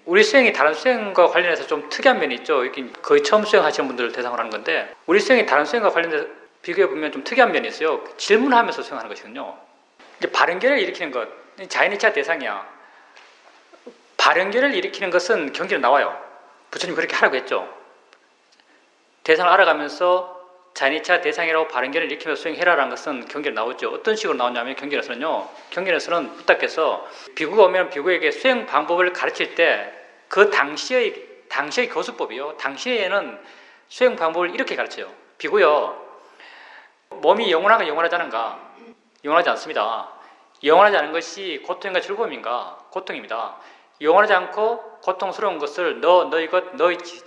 우리 수행이 다른 수행과 관련해서 좀 특이한 면이 있죠. 이게 거의 처음 수행하시는 분들을 대상으로 하는 건데, 우리 수행이 다른 수행과 관련해서 비교해보면 좀 특이한 면이 있어요. 질문하면서 수행하는 것이거든요. 이제 발연결을 일으키는 것, 자연이차 대상이야. 발연결을 일으키는 것은 경전에 나와요. 부처님 그렇게 하라고 했죠. 대상을 알아가면서 자연이차 대상이라고 발연결을 일으키면서 수행해라라는 것은 경전에 나오죠. 어떤 식으로 나오냐면 경전에서는 부탁해서 비구가 오면 비구에게 수행 방법을 가르칠 때 그 당시의 교수법이요. 당시에는 수행 방법을 이렇게 가르쳐요. 비구요, 몸이 영원한가 영원하지 않은가? 영원하지 않습니다. 영원하지 않은 것이 고통인가 즐거움인가? 고통입니다. 영원하지 않고 고통스러운 것을 너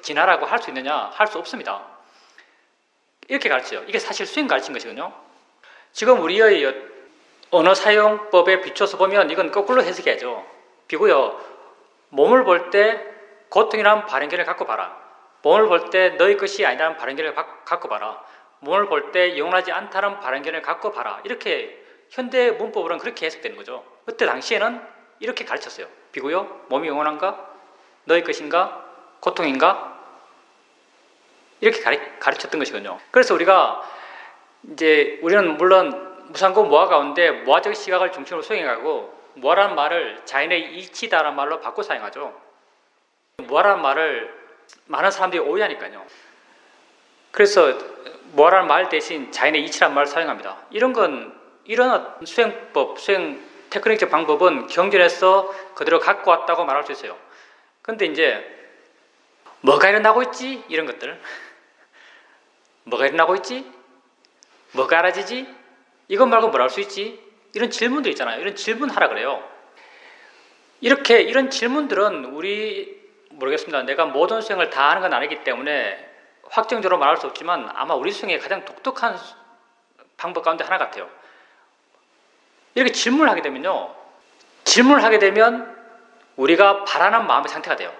지나라고 할 수 있느냐? 할 수 없습니다. 이렇게 가르쳐요. 이게 사실 수행 가르친 것이거든요. 지금 우리의 언어 사용법에 비춰서 보면 이건 거꾸로 해석해야죠. 비구요, 몸을 볼 때 고통이라는 발연결을 갖고 봐라. 몸을 볼 때 너의 것이 아니라는 발연결을 갖고 봐라. 몸을 볼 때 영원하지 않다는 발연결을 갖고 봐라. 이렇게 현대 문법으로는 그렇게 해석되는 거죠. 그때 당시에는 이렇게 가르쳤어요. 비구요, 몸이 영원한가? 너의 것인가? 고통인가? 이렇게 가르쳤던 것이거든요. 그래서 우리는 물론 무상고 무아 가운데 무아적 시각을 중심으로 수행해가고, 무아라는 말을 자연의 이치다라는 말로 바꿔 사용하죠. 무아라는 말을 많은 사람들이 오해하니까요. 그래서 무아라는 말 대신 자연의 이치라는 말을 사용합니다. 이런 수행법, 수행 테크닉적 방법은 경전에서 그대로 갖고 왔다고 말할 수 있어요. 근데 이제 뭐가 일어나고 있지? 이런 것들. 뭐가 일어나고 있지? 뭐가 알아지지? 이것 말고 뭘 할 수 있지? 이런 질문들 있잖아요. 이런 질문하라 그래요. 이런 질문들은 모르겠습니다. 내가 모든 수행을 다 하는 건 아니기 때문에 확정적으로 말할 수 없지만 아마 우리 수행의 가장 독특한 방법 가운데 하나 같아요. 이렇게 질문을 하게 되면 우리가 바라는 마음의 상태가 돼요.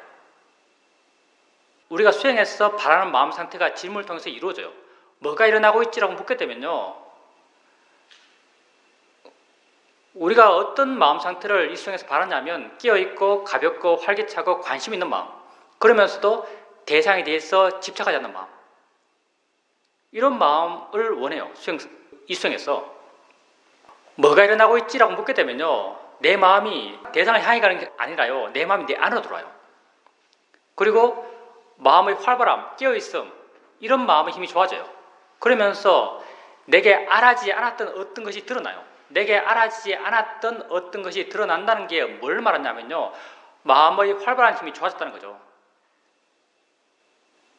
우리가 수행해서 바라는 마음 상태가 질문을 통해서 이루어져요. 뭐가 일어나고 있지라고 묻게 되면요, 우리가 어떤 마음 상태를 이 수행에서 바라냐면 깨어있고 가볍고 활기차고 관심 있는 마음, 그러면서도 대상에 대해서 집착하지 않는 마음, 이런 마음을 원해요. 이 수행에서. 뭐가 일어나고 있지라고 묻게 되면요, 내 마음이 대상을 향해 가는 게 아니라요, 내 마음이 내 안으로 들어와요. 그리고 마음의 활발함, 깨어있음, 이런 마음의 힘이 좋아져요. 그러면서 내게 알아지지 않았던 어떤 것이 드러나요. 내게 알아지지 않았던 어떤 것이 드러난다는 게 뭘 말하냐면요, 마음의 활발한 힘이 좋아졌다는 거죠.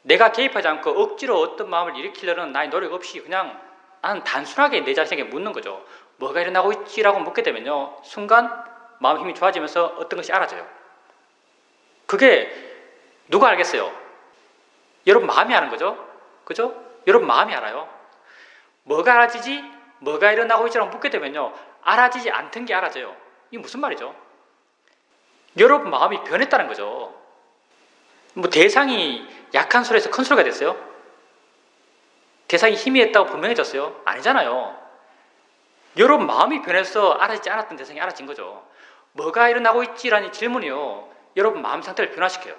내가 개입하지 않고 억지로 어떤 마음을 일으키려는 나의 노력 없이 그냥 나는 단순하게 내 자신에게 묻는 거죠. 뭐가 일어나고 있지라고 묻게 되면요, 순간 마음 힘이 좋아지면서 어떤 것이 알아져요. 그게 누가 알겠어요? 여러분 마음이 아는 거죠? 그죠? 여러분 마음이 알아요. 뭐가 알아지지? 뭐가 일어나고 있지라고 묻게 되면요, 알아지지 않던 게 알아져요. 이게 무슨 말이죠? 여러분 마음이 변했다는 거죠. 대상이 약한 소리에서 큰 소리가 됐어요? 대상이 희미했다고 분명해졌어요? 아니잖아요. 여러분 마음이 변해서 알아지지 않았던 대상이 알아진 거죠. 뭐가 일어나고 있지라는 질문이요, 여러분 마음 상태를 변화시켜요.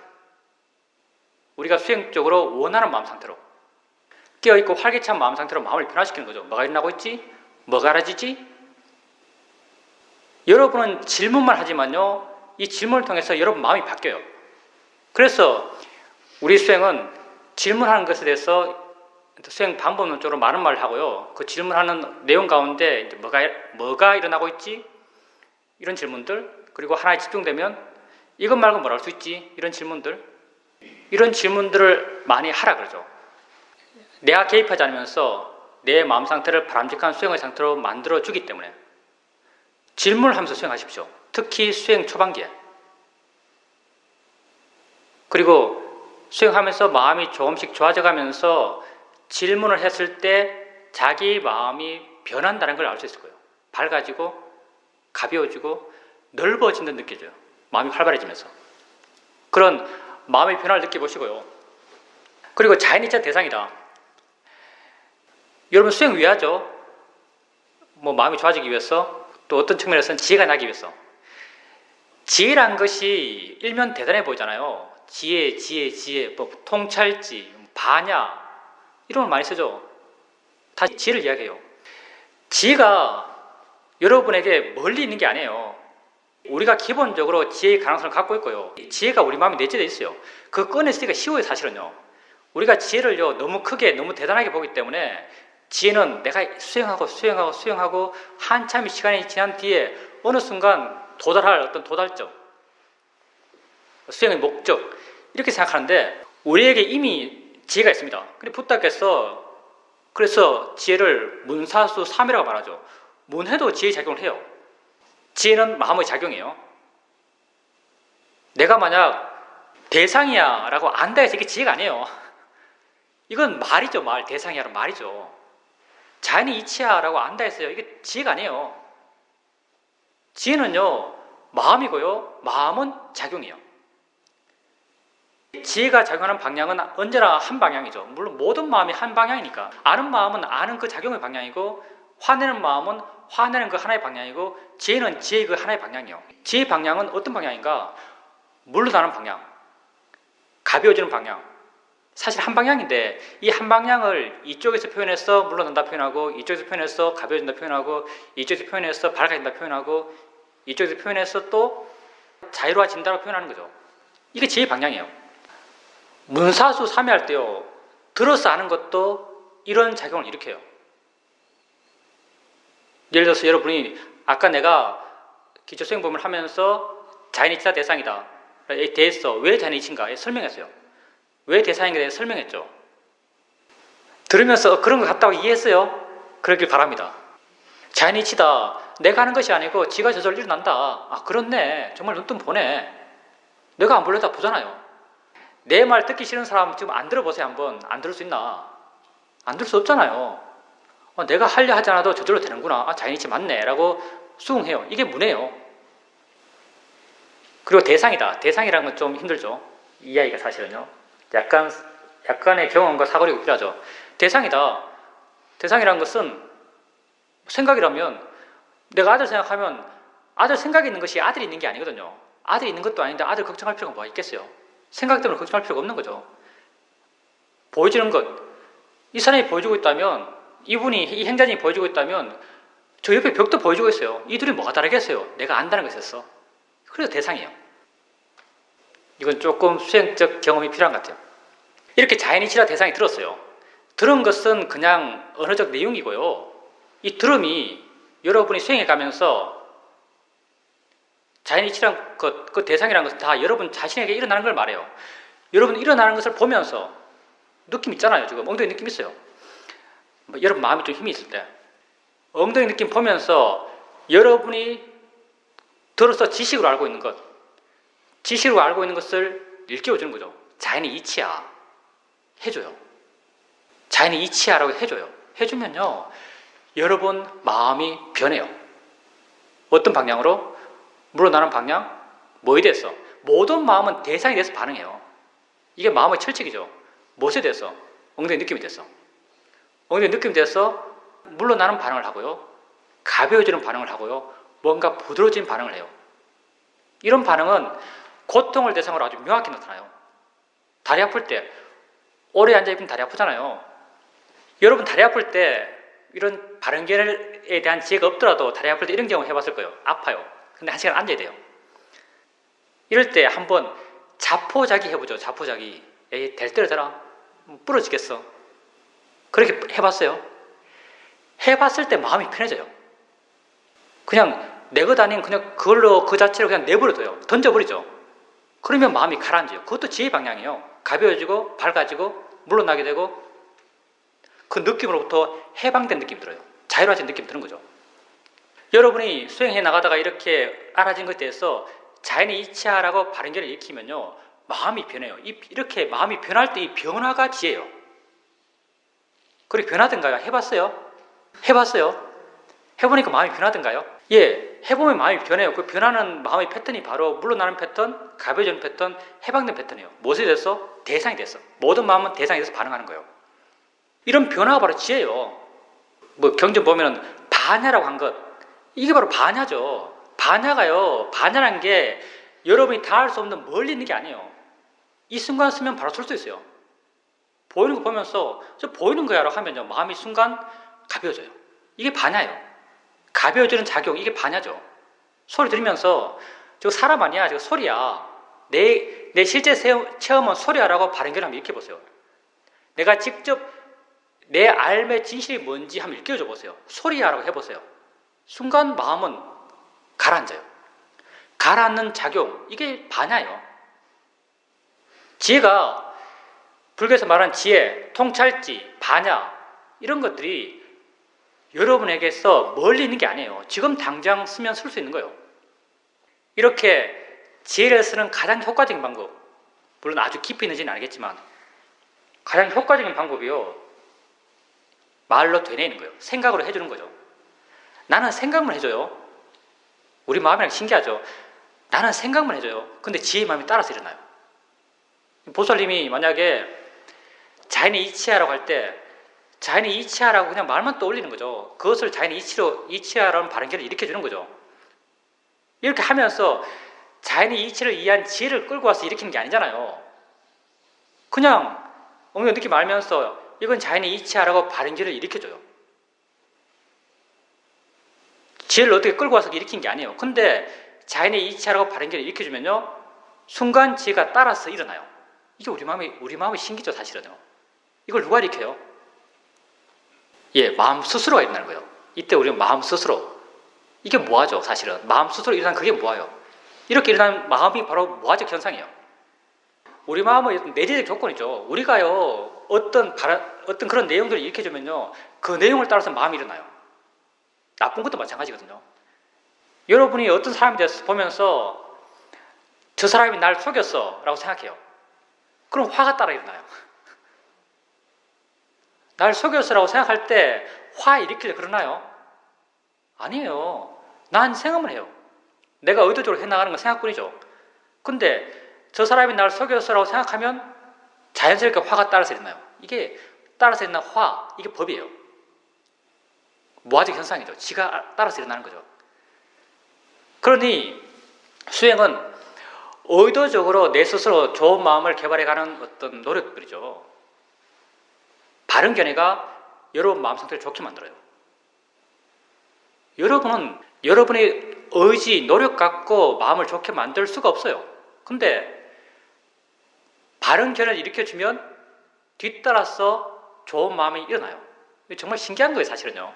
우리가 수행적으로 원하는 마음 상태로, 깨어있고 활기찬 마음 상태로 마음을 변화시키는 거죠. 뭐가 일어나고 있지? 뭐가 알아지지? 여러분은 질문만 하지만요, 이 질문을 통해서 여러분 마음이 바뀌어요. 그래서 우리 수행은 질문하는 것에 대해서 수행 방법론적으로 많은 말을 하고요, 그 질문하는 내용 가운데 뭐가 일어나고 있지? 이런 질문들, 그리고 하나에 집중되면 이것 말고 뭘 할 수 있지? 이런 질문들을 많이 하라 그러죠. 내가 개입하지 않으면서 내 마음 상태를 바람직한 수행의 상태로 만들어주기 때문에 질문을 하면서 수행하십시오. 특히 수행 초반기에. 그리고 수행하면서 마음이 조금씩 좋아져가면서 질문을 했을 때 자기 마음이 변한다는 걸 알 수 있을 거예요. 밝아지고 가벼워지고 넓어진 듯 느껴져요. 마음이 활발해지면서. 그런 마음의 변화를 느껴보시고요. 그리고 자연이차 대상이다. 여러분 수행 왜 하죠? 마음이 좋아지기 위해서, 또 어떤 측면에서는 지혜가 나기 위해서. 지혜란 것이 일면 대단해 보이잖아요. 지혜, 뭐 통찰지, 반야 이런 걸 많이 쓰죠. 다 지혜를 이야기해요. 지혜가 여러분에게 멀리 있는 게 아니에요. 우리가 기본적으로 지혜의 가능성을 갖고 있고요. 지혜가 우리 마음에 내재되어 있어요. 그거 꺼내쓰기가 쉬워요, 사실은요. 우리가 지혜를요, 너무 크게, 너무 대단하게 보기 때문에 지혜는 내가 수행하고 한참의 시간이 지난 뒤에 어느 순간 도달할 어떤 도달점, 수행의 목적, 이렇게 생각하는데 우리에게 이미 지혜가 있습니다. 근데 부탁해서 그래서 지혜를 문사수 3이라고 말하죠. 문해도 지혜의 작용을 해요. 지혜는 마음의 작용이에요. 내가 만약 대상이야 라고 안다 해서 이게 지혜가 아니에요. 이건 말이죠, 말. 대상이야는 말이죠. 자연이 이치야 라고 안다 했어요. 이게 지혜가 아니에요. 지혜는요, 마음이고요. 마음은 작용이에요. 지혜가 작용하는 방향은 언제나 한 방향이죠. 물론 모든 마음이 한 방향이니까. 아는 마음은 아는 그 작용의 방향이고, 화내는 마음은 화내는 그 하나의 방향이고, 지혜는 지혜의 그 하나의 방향이에요. 지혜의 방향은 어떤 방향인가? 물러나는 방향, 가벼워지는 방향. 사실 한 방향인데 이 한 방향을 이쪽에서 표현해서 물러난다 표현하고, 이쪽에서 표현해서 가벼워진다 표현하고, 이쪽에서 표현해서 밝아진다 표현하고, 이쪽에서 표현해서 또 자유로워진다고 표현하는 거죠. 이게 지혜의 방향이에요. 문사수 3회 할 때요, 들어서 아는 것도 이런 작용을 일으켜요. 예를 들어서 여러분이 아까 내가 기초수행법을 하면서 자연이치다 대상이다 에 대해서 왜 자연이치인가 설명했어요. 왜 대상인가에 대해서 설명했죠. 들으면서 그런 것 같다고 이해했어요. 그러길 바랍니다. 자연이치다, 내가 하는 것이 아니고 지가 저절로 일어난다. 아, 그렇네. 정말 눈 뜨면 보네. 내가 안 불러다 보잖아요. 내 말 듣기 싫은 사람 지금 안 들어보세요. 한번. 안 들을 수 있나? 안 들을 수 없잖아요. 내가 하려 하지 않아도 저절로 되는구나. 아, 자연이치 맞네 라고 수긍해요. 이게 문해요. 그리고 대상이다. 대상이라는 건 좀 힘들죠. 이해하기가 사실은요. 약간의 경험과 사고력이 필요하죠. 대상이다. 대상이라는 것은 생각이라면 내가 아들 생각하면 아들 생각이 있는 것이 아들이 있는 게 아니거든요. 아들이 있는 것도 아닌데 아들 걱정할 필요가 뭐가 있겠어요. 생각 때문에 걱정할 필요가 없는 거죠. 보여지는 것, 이 사람이 보여주고 있다면, 이분이, 이 행자님이 보여주고 있다면 저 옆에 벽도 보여주고 있어요. 이 둘이 뭐가 다르겠어요? 내가 안다는 것이었어. 그래서 대상이에요. 이건 조금 수행적 경험이 필요한 것 같아요. 이렇게 자연이치라 대상이 들었어요. 들은 것은 그냥 언어적 내용이고요. 이 들음이 여러분이 수행해 가면서 자연이치란 것, 그 대상이라는 것은 다 여러분 자신에게 일어나는 걸 말해요. 여러분 일어나는 것을 보면서 느낌 있잖아요. 지금 엉덩이 느낌 있어요. 여러분 마음에 좀 힘이 있을 때 엉덩이 느낌 보면서 여러분이 들어서 지식으로 알고 있는 것, 지식으로 알고 있는 것을 일깨워주는 거죠. 자연이 이치야 해줘요. 자연이 이치야라고 해줘요. 해주면요, 여러분 마음이 변해요. 어떤 방향으로? 물러나는 방향? 뭐에 대해서? 모든 마음은 대상에 대해서 반응해요. 이게 마음의 철칙이죠. 무엇에 대해서? 엉덩이 느낌이 돼서. 엉덩이 느낌이 돼서 물러나는 반응을 하고요, 가벼워지는 반응을 하고요, 뭔가 부드러워진 반응을 해요. 이런 반응은 고통을 대상으로 아주 명확히 나타나요. 다리 아플 때, 오래 앉아있으면 다리 아프잖아요. 여러분 다리 아플 때 이런 발연결에 대한 지혜가 없더라도 다리 아플 때 이런 경우 해봤을 거예요. 아파요. 근데 1시간 앉아야 돼요. 이럴 때 한번 자포자기 해보죠. 자포자기. 에이, 될 대로 되라. 부러지겠어. 그렇게 해봤어요? 해봤을 때 마음이 편해져요. 그냥 내 것 아닌 그냥 그걸로 그 자체로 그냥 내버려둬요. 던져버리죠. 그러면 마음이 가라앉아요. 그것도 지혜의 방향이에요. 가벼워지고 밝아지고 물러나게 되고 그 느낌으로부터 해방된 느낌이 들어요. 자유로워진 느낌이 드는 거죠. 여러분이 수행해 나가다가 이렇게 알아진 것에 대해서 자연의 이치하라고 발연결을 일으키면요, 마음이 변해요. 이렇게 마음이 변할 때 이 변화가 지혜예요. 그렇게 변하던가요? 해봤어요? 해봤어요? 해보니까 마음이 변하던가요? 예, 해보면 마음이 변해요. 그 변하는 마음의 패턴이 바로 물러나는 패턴, 가벼워지는 패턴, 해방된 패턴이에요. 무엇에 대해서? 대상이 됐어. 모든 마음은 대상에 대해서 반응하는 거예요. 이런 변화가 바로 지혜예요. 뭐 경전 보면은 반야라고 한 것, 이게 바로 반야죠. 반야가요, 반야라는 게 여러분이 다 할 수 없는 멀리 있는 게 아니에요. 이 순간 쓰면 바로 쏠 수 있어요. 보이는 거 보면서 저 보이는 거야라고 하면요, 마음이 순간 가벼워져요. 이게 반야예요. 가벼워지는 작용, 이게 반야죠. 소리 들으면서 저 사람 아니야, 저 소리야. 내 실제 체험은 소리야라고 발연결하면 이렇게 보세요. 내가 직접 내 삶의 진실이 뭔지 한번 일깨워줘 보세요. 소리야라고 해보세요. 순간 마음은 가라앉아요. 가라앉는 작용, 이게 반야예요. 지혜가 불교에서 말하는 지혜, 통찰지, 반야, 이런 것들이 여러분에게서 멀리 있는 게 아니에요. 지금 당장 쓰면 쓸 수 있는 거예요. 이렇게 지혜를 쓰는 가장 효과적인 방법, 물론 아주 깊이 있는지는 알겠지만 가장 효과적인 방법이요, 말로 되뇌이는 거예요. 생각으로 해주는 거죠. 나는 생각만 해줘요. 우리 마음이랑 신기하죠. 나는 생각만 해줘요. 근데 지혜의 마음이 따라서 일어나요. 보살님이 만약에 자연의 이치하라고 할 때 자연의 이치하라고 그냥 말만 떠올리는 거죠. 그것을 자연의 이치하라는 발언결을 일으켜주는 거죠. 이렇게 하면서 자연의 이치를 이해한 지혜를 끌고 와서 일으키는 게 아니잖아요. 그냥 엉덩이 느낌 알면서 이건 자연의 이치하라고 발언결을 일으켜줘요. 지혜를 어떻게 끌고 와서 일으킨 게 아니에요. 근데 자연의 이치하라고 발언결을 일으켜주면요, 순간 지혜가 따라서 일어나요. 이게 우리 마음의 신기죠, 사실은요. 이걸 누가 일으켜요? 예, 마음 스스로가 일어나는 거예요. 이때 우리는 마음 스스로. 이게 무아죠, 사실은. 마음 스스로 일어나는 그게 무아요. 이렇게 일어나는 마음이 바로 무아적 현상이에요. 우리 마음의 내재적 조건이죠. 우리가요, 어떤 그런 내용들을 일으켜주면요, 그 내용을 따라서 마음이 일어나요. 나쁜 것도 마찬가지거든요. 여러분이 어떤 사람에 대해서 보면서 저 사람이 날 속였어 라고 생각해요. 그럼 화가 따라 일어나요. 날 속였어라고 생각할 때 화 일으키려 그러나요? 아니에요. 난 생각만 해요. 내가 의도적으로 해나가는 건 생각뿐이죠. 근데 저 사람이 날 속였어라고 생각하면 자연스럽게 화가 따라서 일어나요. 이게 따라서 일어나는 화, 이게 법이에요. 무아적 현상이죠. 지가 따라서 일어나는 거죠. 그러니 수행은 의도적으로 내 스스로 좋은 마음을 개발해가는 어떤 노력들이죠. 바른 견해가 여러분 마음 상태를 좋게 만들어요. 여러분은 여러분의 의지, 노력 갖고 마음을 좋게 만들 수가 없어요. 근데 바른 견해를 일으켜주면 뒤따라서 좋은 마음이 일어나요. 정말 신기한 거예요, 사실은요.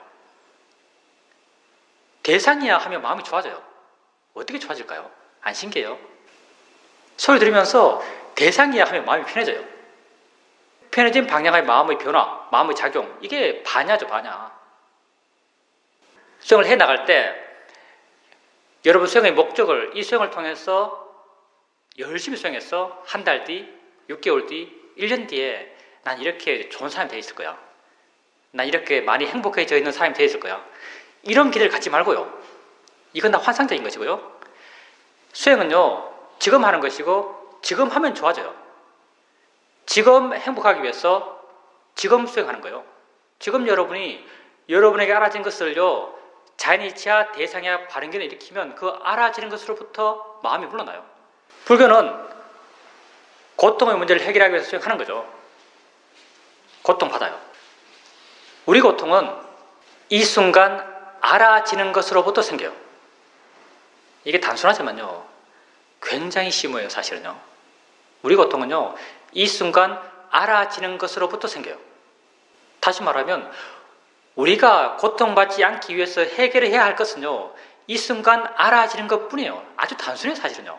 대상이야 하면 마음이 좋아져요. 어떻게 좋아질까요? 안 신기해요? 소리 들으면서 대상이야 하면 마음이 편해져요. 편해진 방향의 마음의 변화, 마음의 작용, 이게 반야죠, 반야. 수행을 해나갈 때 여러분 수행의 목적을, 이 수행을 통해서 열심히 수행해서 한 달 뒤, 6개월 뒤, 1년 뒤에 난 이렇게 좋은 사람이 되어 있을 거야. 난 이렇게 많이 행복해져 있는 사람이 되어 있을 거야. 이런 기대를 갖지 말고요. 이건 다 환상적인 것이고요. 수행은요, 지금 하는 것이고 지금 하면 좋아져요. 지금 행복하기 위해서 지금 수행하는 거예요. 지금 여러분이 여러분에게 알아진 것을요, 자연이치야 대상이야 바른 견해를 일으키면 그 알아지는 것으로부터 마음이 물러나요. 불교는 고통의 문제를 해결하기 위해서 수행하는 거죠. 고통받아요. 우리 고통은 이 순간 알아지는 것으로부터 생겨요. 이게 단순하지만요, 굉장히 심오해요, 사실은요. 우리 고통은요, 이 순간 알아지는 것으로부터 생겨요. 다시 말하면 우리가 고통받지 않기 위해서 해결해야 할 것은요, 이 순간 알아지는 것뿐이에요. 아주 단순해요, 사실은요.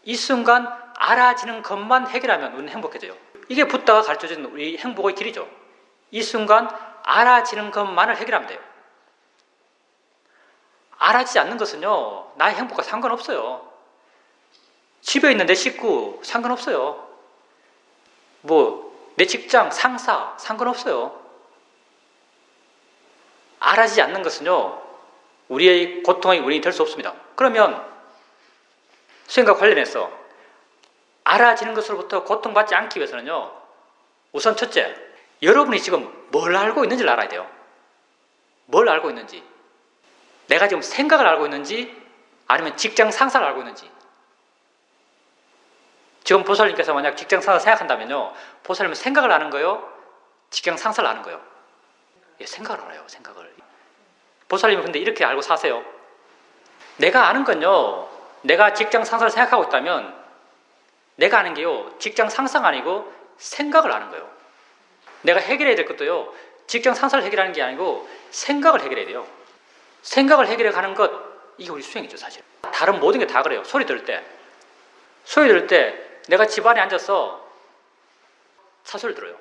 이 순간 알아지는 것만 해결하면 우리는 행복해져요. 이게 붓다가 가르쳐준 우리 행복의 길이죠. 이 순간 알아지는 것만을 해결하면 돼요. 알아지지 않는 것은요, 나의 행복과 상관없어요. 집에 있는 내 식구 상관없어요. 내 직장, 상사 상관없어요. 알아지지 않는 것은요, 우리의 고통의 원인이 될 수 없습니다. 그러면 수행과 관련해서 알아지는 것으로부터 고통받지 않기 위해서는요, 우선 첫째, 여러분이 지금 뭘 알고 있는지를 알아야 돼요. 뭘 알고 있는지. 내가 지금 생각을 알고 있는지, 아니면 직장 상사를 알고 있는지. 지금 보살님께서 만약 직장 상사를 생각한다면요, 보살님은 생각을 하는 거요, 직장 상사를 하는 거요? 예, 생각을 알아요. 생각을. 보살님은 근데 이렇게 알고 사세요. 내가 아는 건요, 내가 직장 상사를 생각하고 있다면 내가 아는 게요, 직장 상사가 아니고 생각을 아는 거예요. 내가 해결해야 될 것도요, 직장 상사를 해결하는 게 아니고 생각을 해결해야 돼요. 생각을 해결해 가는 것, 이게 우리 수행이죠, 사실. 다른 모든 게 다 그래요. 소리 들을 때 내가 집안에 앉아서 차소리를 들어요.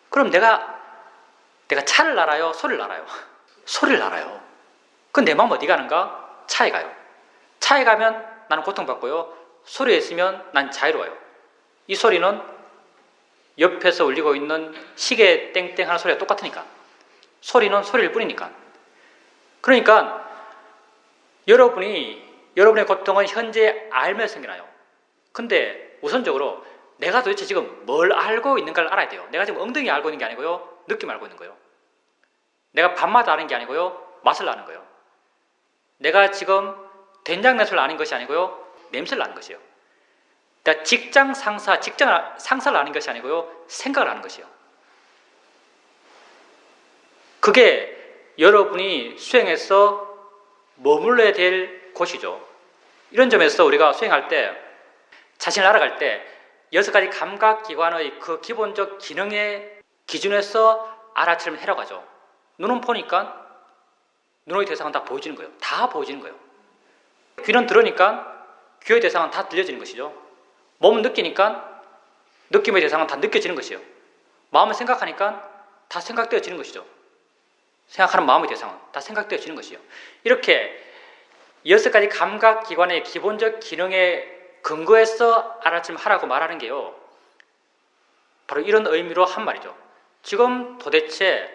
그럼 내가 차를 알아요? 소리를 알아요? 소리를 알아요. 그럼 내 마음 어디 가는가? 차에 가요. 차에 가면 나는 고통받고요, 소리에 있으면 난 자유로워요. 이 소리는 옆에서 울리고 있는 시계 땡땡 하는 소리가 똑같으니까. 소리는 소리일 뿐이니까. 그러니까 여러분의 고통은 현재 알면 생겨나요. 근데 우선적으로 내가 도대체 지금 뭘 알고 있는가를 알아야 돼요. 내가 지금 엉덩이 알고 있는 게 아니고요, 느낌 알고 있는 거예요. 내가 밥맛 아는 게 아니고요, 맛을 아는 거예요. 내가 지금 된장 냄새를 아는 것이 아니고요, 냄새를 아는 것이에요. 그러니까 직장 상사를 아는 것이 아니고요, 생각을 아는 것이에요. 그게 여러분이 수행에서 머물러야 될 곳이죠. 이런 점에서 우리가 수행할 때, 자신을 알아갈 때 6가지 감각기관의 그 기본적 기능의 기준에서 알아차리면 해라고 하죠. 눈은 보니까 눈의 대상은 다 보여지는 거예요. 다 보여지는 거예요. 귀는 들으니까 귀의 대상은 다 들려지는 것이죠. 몸은 느끼니까 느낌의 대상은 다 느껴지는 것이에요. 마음은 생각하니까 다 생각되어지는 것이죠. 생각하는 마음의 대상은 다 생각되어지는 것이에요. 이렇게 6가지 감각기관의 기본적 기능에 근거해서 알아차림 하라고 말하는 게요, 바로 이런 의미로 한 말이죠. 지금 도대체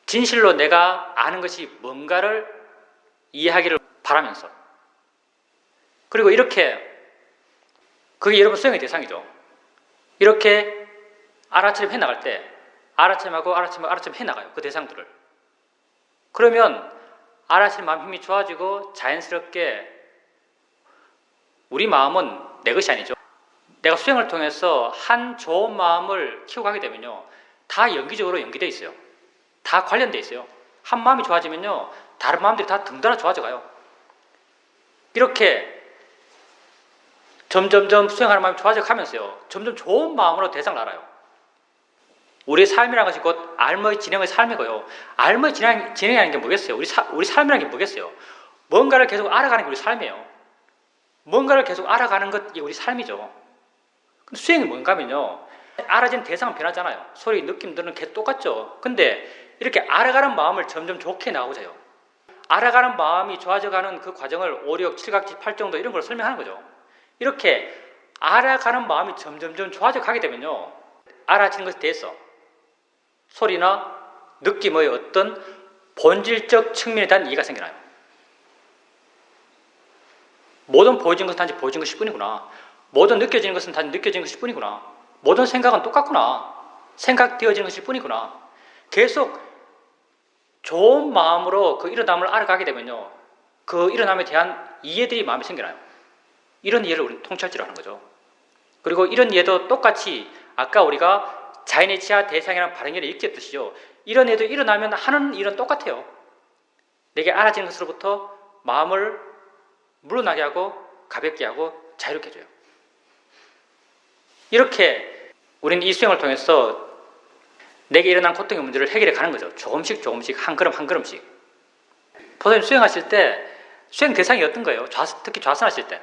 진실로 내가 아는 것이 뭔가를 이해하기를 바라면서, 그리고 이렇게 그게 여러분 수행의 대상이죠. 이렇게 알아차림 해나갈 때 알아차림하고 해나가요. 그 대상들을. 그러면 알아차림 마음 힘이 좋아지고 자연스럽게 우리 마음은 내 것이 아니죠. 내가 수행을 통해서 한 좋은 마음을 키워가게 되면요, 다 연기적으로 연기되어 있어요. 다 관련되어 있어요. 한 마음이 좋아지면요, 다른 마음들이 다 등달아 좋아져가요. 이렇게 점점점 수행하는 마음이 좋아져 가면서요, 점점 좋은 마음으로 대상을 알아요. 우리의 삶이라는 것이 곧 알머의 진행의 삶이고요. 알머의 진행이라는 게 뭐겠어요? 우리 삶이라는 게 뭐겠어요? 뭔가를 계속 알아가는 게 우리 삶이에요. 뭔가를 계속 알아가는 것이 우리 삶이죠. 근데 수행이 뭔가 하면요, 알아진 대상은 변하잖아요. 소리, 느낌 들은 게 똑같죠. 근데 이렇게 알아가는 마음을 점점 좋게 나가고자 해요. 알아가는 마음이 좋아져가는 그 과정을 5, 6, 7각지, 8정도 이런 걸 설명하는 거죠. 이렇게 알아가는 마음이 점점점 좋아져 가게 되면요, 알아지는 것에 대해서 소리나 느낌의 어떤 본질적 측면에 대한 이해가 생겨나요. 모든 보여진 것은 단지 보여진 것일 뿐이구나. 모든 느껴지는 것은 단지 느껴지는 것일 뿐이구나. 모든 생각은 똑같구나. 생각되어지는 것일 뿐이구나. 계속 좋은 마음으로 그 일어남을 알아가게 되면요, 그 일어남에 대한 이해들이 마음에 생겨나요. 이런 이해를 우리는 통찰지로 하는 거죠. 그리고 이런 이해도 똑같이 아까 우리가 자연의 치하 대상이라는 발행결에 읽혔듯이요, 이런 이해도 일어나면 하는 일은 똑같아요. 내게 알아지는 것으로부터 마음을 물러나게 하고 가볍게 하고 자유롭게 해줘요. 이렇게 우리는 이 수행을 통해서 내게 일어난 고통의 문제를 해결해 가는 거죠. 조금씩 한 걸음 한 걸음씩. 보살님 수행하실 때 수행 대상이 어떤 거예요? 특히 좌선하실 때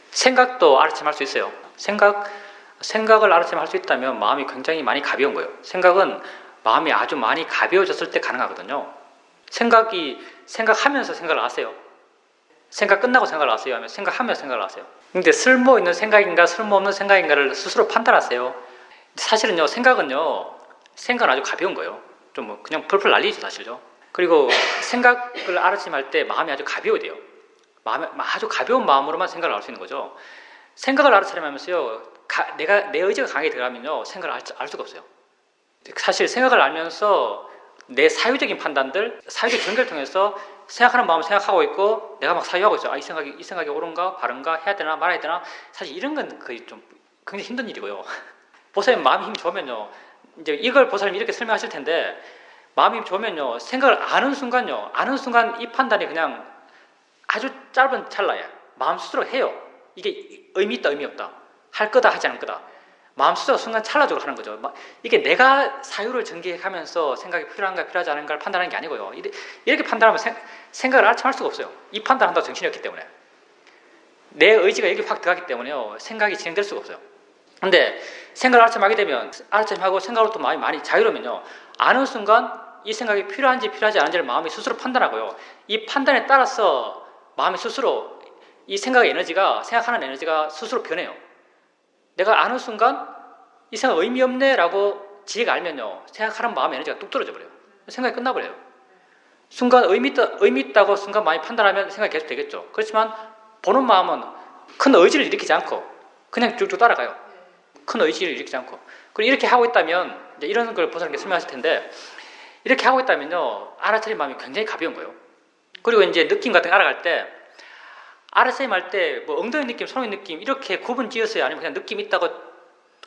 생각도 알아차림할 수 있어요. 생각을 알아차림할 수 있다면 마음이 굉장히 많이 가벼운 거예요. 생각은 마음이 아주 많이 가벼워졌을 때 가능하거든요. 생각하면서 생각을 하세요. 생각 끝나고 생각을 하세요? 하면 생각하면서 생각을 하세요. 근데 쓸모 있는 생각인가 쓸모없는 생각인가를 스스로 판단하세요. 사실은요, 생각은 아주 가벼운 거예요. 좀 그냥 펄펄 날리죠, 사실요. 그리고 생각을 알아차림할 때 마음이 아주 가벼워야 돼요. 아주 가벼운 마음으로만 생각을 할 수 있는 거죠. 생각을 알아차림하면서요, 내 의지가 강하게 들어가면요, 생각을 알 수가 없어요. 사실 생각을 알면서 내 사유적인 판단들, 사유적 전개를 통해서 생각하는 마음을 생각하고 있고 내가 막 사유하고 있어요. 이 생각이 옳은가 바른가 해야 되나 말아야 되나. 사실 이런 건 거의 좀 굉장히 힘든 일이고요. 보살님 마음이 힘이 좋으면요, 이제 이걸 보살님 이렇게 설명하실 텐데, 마음이 힘이 좋으면요, 생각을 아는 순간 이 판단이 그냥 아주 짧은 찰나에 마음 스스로 해요. 이게 의미 있다 의미 없다, 할 거다 하지 않을 거다, 마음 스스로 순간 찰나적으로 하는 거죠. 이게 내가 사유를 전개하면서 생각이 필요한가 필요하지 않은가를 판단하는 게 아니고요. 이렇게 판단하면 생각을 알아챌 수가 없어요. 이 판단한다고 정신이 없기 때문에, 내 의지가 여기 확 들어가기 때문에요, 생각이 진행될 수가 없어요. 근데 생각을 알아차림하게 되면, 알아차림하고 생각으로 또 마음이 많이 자유로우면요, 아는 순간 이 생각이 필요한지 필요하지 않은지를 마음이 스스로 판단하고요, 이 판단에 따라서 마음이 스스로 이 생각의 에너지가, 생각하는 에너지가 스스로 변해요. 내가 아는 순간 이 생각 의미 없네 라고 지혜가 알면요, 생각하는 마음의 에너지가 뚝 떨어져 버려요. 생각이 끝나버려요. 순간 의미 있다고 순간 많이 판단하면 생각이 계속 되겠죠. 그렇지만 보는 마음은 큰 의지를 일으키지 않고 그냥 쭉쭉 따라가요. 큰 의지를 일으키지 않고. 그리고 이렇게 하고 있다면, 이제 이런 걸 보살님께 설명하실 텐데, 이렇게 하고 있다면요, 알아차린 마음이 굉장히 가벼운 거예요. 그리고 이제 느낌 같은 거 알아갈 때, 알아차림 할 때 뭐 엉덩이 느낌, 손의 느낌 이렇게 구분 지었어요? 아니면 그냥 느낌 있다고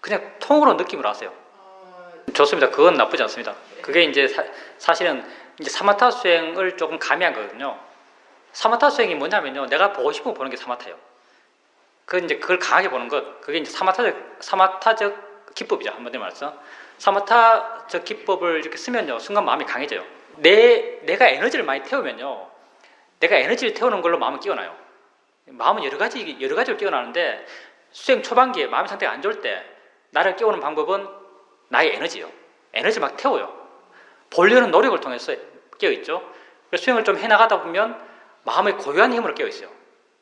그냥 통으로 느낌으로 하세요? 좋습니다. 그건 나쁘지 않습니다. 그게 이제 사실은 이제 사마타 수행을 조금 가미한 거거든요. 사마타 수행이 뭐냐면요, 내가 보고 싶은 거 보는 게 사마타예요. 그걸 강하게 보는 것, 그게 이제 사마타적 기법이죠. 한마디로 말해서. 사마타적 기법을 이렇게 쓰면요, 순간 마음이 강해져요. 내가 에너지를 많이 태우면요, 내가 에너지를 태우는 걸로 마음을 깨어나요. 마음은 여러 가지로 깨어나는데, 수행 초반기에 마음의 상태가 안 좋을 때 나를 깨우는 방법은 나의 에너지예요. 에너지 막 태워요. 보려는 노력을 통해서 깨어있죠. 그래서 수행을 좀 해나가다 보면 마음의 고유한 힘으로 깨어있어요.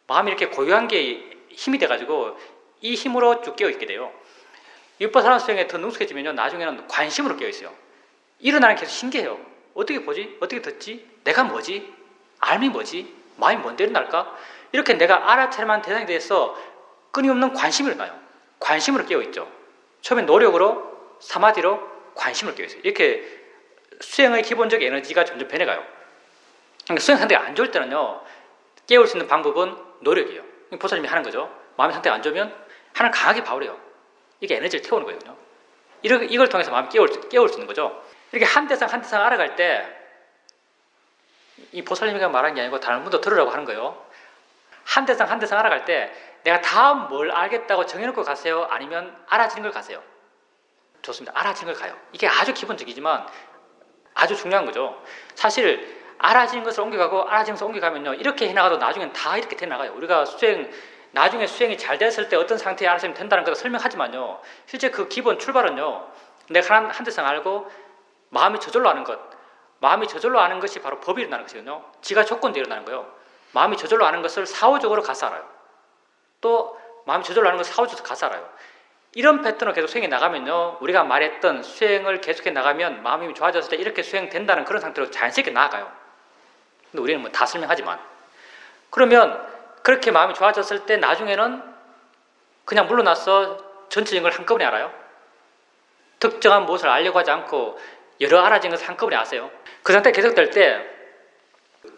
마음이 이렇게 고유한 게 힘이 돼가지고 이 힘으로 쭉 깨어있게 돼요. 육바사나 수행에 더 능숙해지면요, 나중에는 관심으로 깨어있어요. 일어나는 게 계속 신기해요. 어떻게 보지? 어떻게 듣지? 내가 뭐지? 알미 뭐지? 마음이 뭔데 일어날까? 이렇게 내가 알아차림한 대상에 대해서 끊임없는 관심이 일어나요. 관심으로 깨어있죠. 처음엔 노력으로, 사마디로 관심을 깨어있어요. 이렇게 수행의 기본적 에너지가 점점 변해가요. 그러니까 수행 상태가 안 좋을 때는요, 깨울 수 있는 방법은 노력이에요. 보살님이 하는 거죠. 마음의 상태가 안 좋으면 하나를 강하게 봐오래요. 이게 에너지를 태우는 거거든요. 이걸 통해서 마음을 깨울 수 있는 거죠. 이렇게 한 대상 알아갈 때, 이 보살님이 말하는 게 아니고 다른 분도 들으라고 하는 거예요. 한 대상 알아갈 때 내가 다음 뭘 알겠다고 정해놓고 가세요? 아니면 알아지는 걸 가세요? 좋습니다. 알아지는 걸 가요. 이게 아주 기본적이지만 아주 중요한 거죠. 사실 알아지는 것을 옮겨가고 알아지는 것을 옮겨가면요, 이렇게 해나가도 나중엔 다 이렇게 돼나가요. 우리가 나중에 수행이 잘 됐을 때 어떤 상태에 알아지면 된다는 것을 설명하지만요, 실제 그 기본 출발은요, 내가 한 대상 알고 마음이 저절로 아는 것, 마음이 저절로 아는 것이 바로 법이 일어나는 것이거든요. 지가 조건도 일어나는 거예요. 마음이 저절로 아는 것을 사후적으로 가서 알아요. 또 마음이 저절로 아는 것을 사후적으로 가서 알아요. 이런 패턴으로 계속 수행해 나가면요, 우리가 말했던 수행을 계속해 나가면 마음이 좋아졌을 때 이렇게 수행된다는 그런 상태로 자연스럽게 나아가요. 근데 우리는 뭐 다 설명하지만, 그러면 그렇게 마음이 좋아졌을 때 나중에는 그냥 물러나서 전체적인 걸 한꺼번에 알아요. 특정한 무엇을 알려고 하지 않고 여러 알아진 것을 한꺼번에 아세요. 그 상태 계속될 때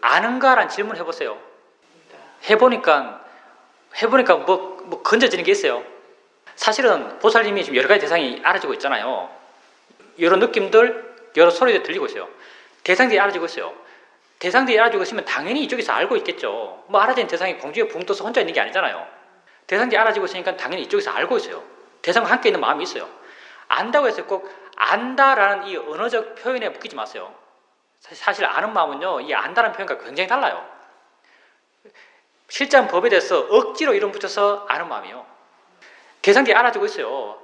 아는가라는 질문을 해보세요. 해보니까 뭐 건져지는 게 있어요. 사실은 보살님이 지금 여러 가지 대상이 알아지고 있잖아요. 여러 느낌들, 여러 소리들 들리고 있어요. 대상들이 알아지고 있어요. 대상들이 알아지고 있으면 당연히 이쪽에서 알고 있겠죠. 뭐 알아진 대상이 공중에 붕 떠서 혼자 있는 게 아니잖아요. 대상들이 알아지고 있으니까 당연히 이쪽에서 알고 있어요. 대상과 함께 있는 마음이 있어요. 안다고 해서 꼭 안다라는 이 언어적 표현에 묶이지 마세요. 사실 아는 마음은요, 이 안다는 표현과 굉장히 달라요. 실제한 법에 대해서 억지로 이름 붙여서 아는 마음이에요. 대상들이 알아지고 있어요.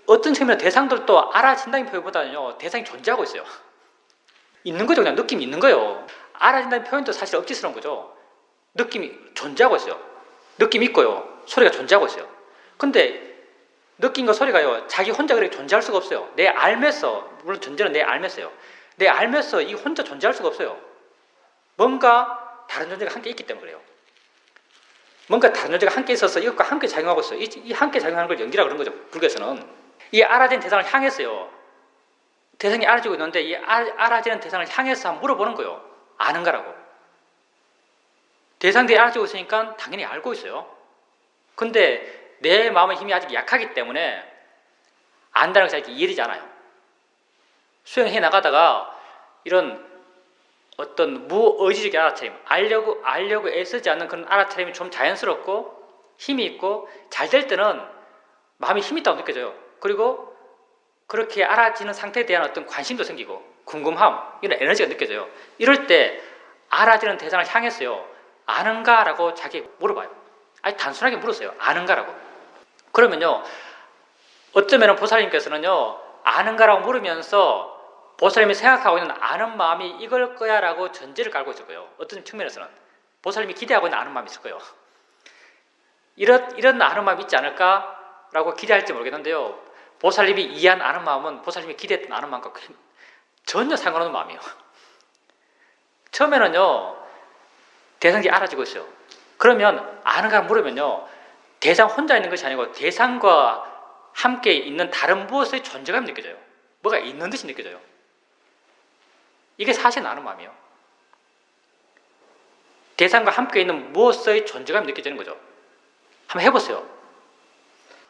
어떤 측면에서 대상들도 알아진다는 표현보다는요, 대상이 존재하고 있어요. 있는 거죠. 그냥 느낌이 있는 거예요. 알아진다는 표현도 사실 억지스러운 거죠. 느낌이 존재하고 있어요. 느낌이 있고요, 소리가 존재하고 있어요. 근데 느낌과 소리가요, 자기 혼자 그렇게 존재할 수가 없어요. 내 알면서, 물론 존재는 내 알면서요. 내 알면서 이 혼자 존재할 수가 없어요. 뭔가 다른 존재가 함께 있기 때문에 그래요. 뭔가 다른 존재가 함께 있어서 이것과 함께 작용하고 있어요. 이 함께 작용하는 걸 연기라고 그러는 거죠. 불교에서는. 이 알아진 대상을 향해서요, 대상이 알아지고 있는데 이 알아지는 대상을 향해서 한번 물어보는 거예요. 아는가라고. 대상들이 알아지고 있으니까 당연히 알고 있어요. 근데 내 마음의 힘이 아직 약하기 때문에 안다는 것이 아직 이해되지 않아요. 수행해 나가다가 이런 어떤 무의지적인 알아차림, 알려고 애쓰지 않는 그런 알아차림이 좀 자연스럽고 힘이 있고 잘 될 때는 마음이 힘이 있다고 느껴져요. 그리고 그렇게 알아지는 상태에 대한 어떤 관심도 생기고 궁금함, 이런 에너지가 느껴져요. 이럴 때 알아지는 대상을 향해서요, 아는가라고 자기에게 물어봐요. 아니, 단순하게 물으세요. 아는가라고. 그러면요, 어쩌면 보살님께서는요, 아는가라고 물으면서 보살님이 생각하고 있는 아는 마음이 이걸 거야 라고 전제를 깔고 있을 거예요. 어떤 측면에서는 보살님이 기대하고 있는 아는 마음이 있을 거예요. 이런 아는 마음이 있지 않을까라고 기대할지 모르겠는데요, 보살님이 이해한 아는 마음은 보살님이 기대했던 아는 마음과 전혀 상관없는 마음이에요. 처음에는요, 대상이 알아지고 있어요. 그러면 아는가 물으면요, 대상 혼자 있는 것이 아니고 대상과 함께 있는 다른 무엇의 존재감이 느껴져요. 뭐가 있는 듯이 느껴져요. 이게 사실 아는 마음이에요. 대상과 함께 있는 무엇의 존재감이 느껴지는 거죠. 한번 해보세요.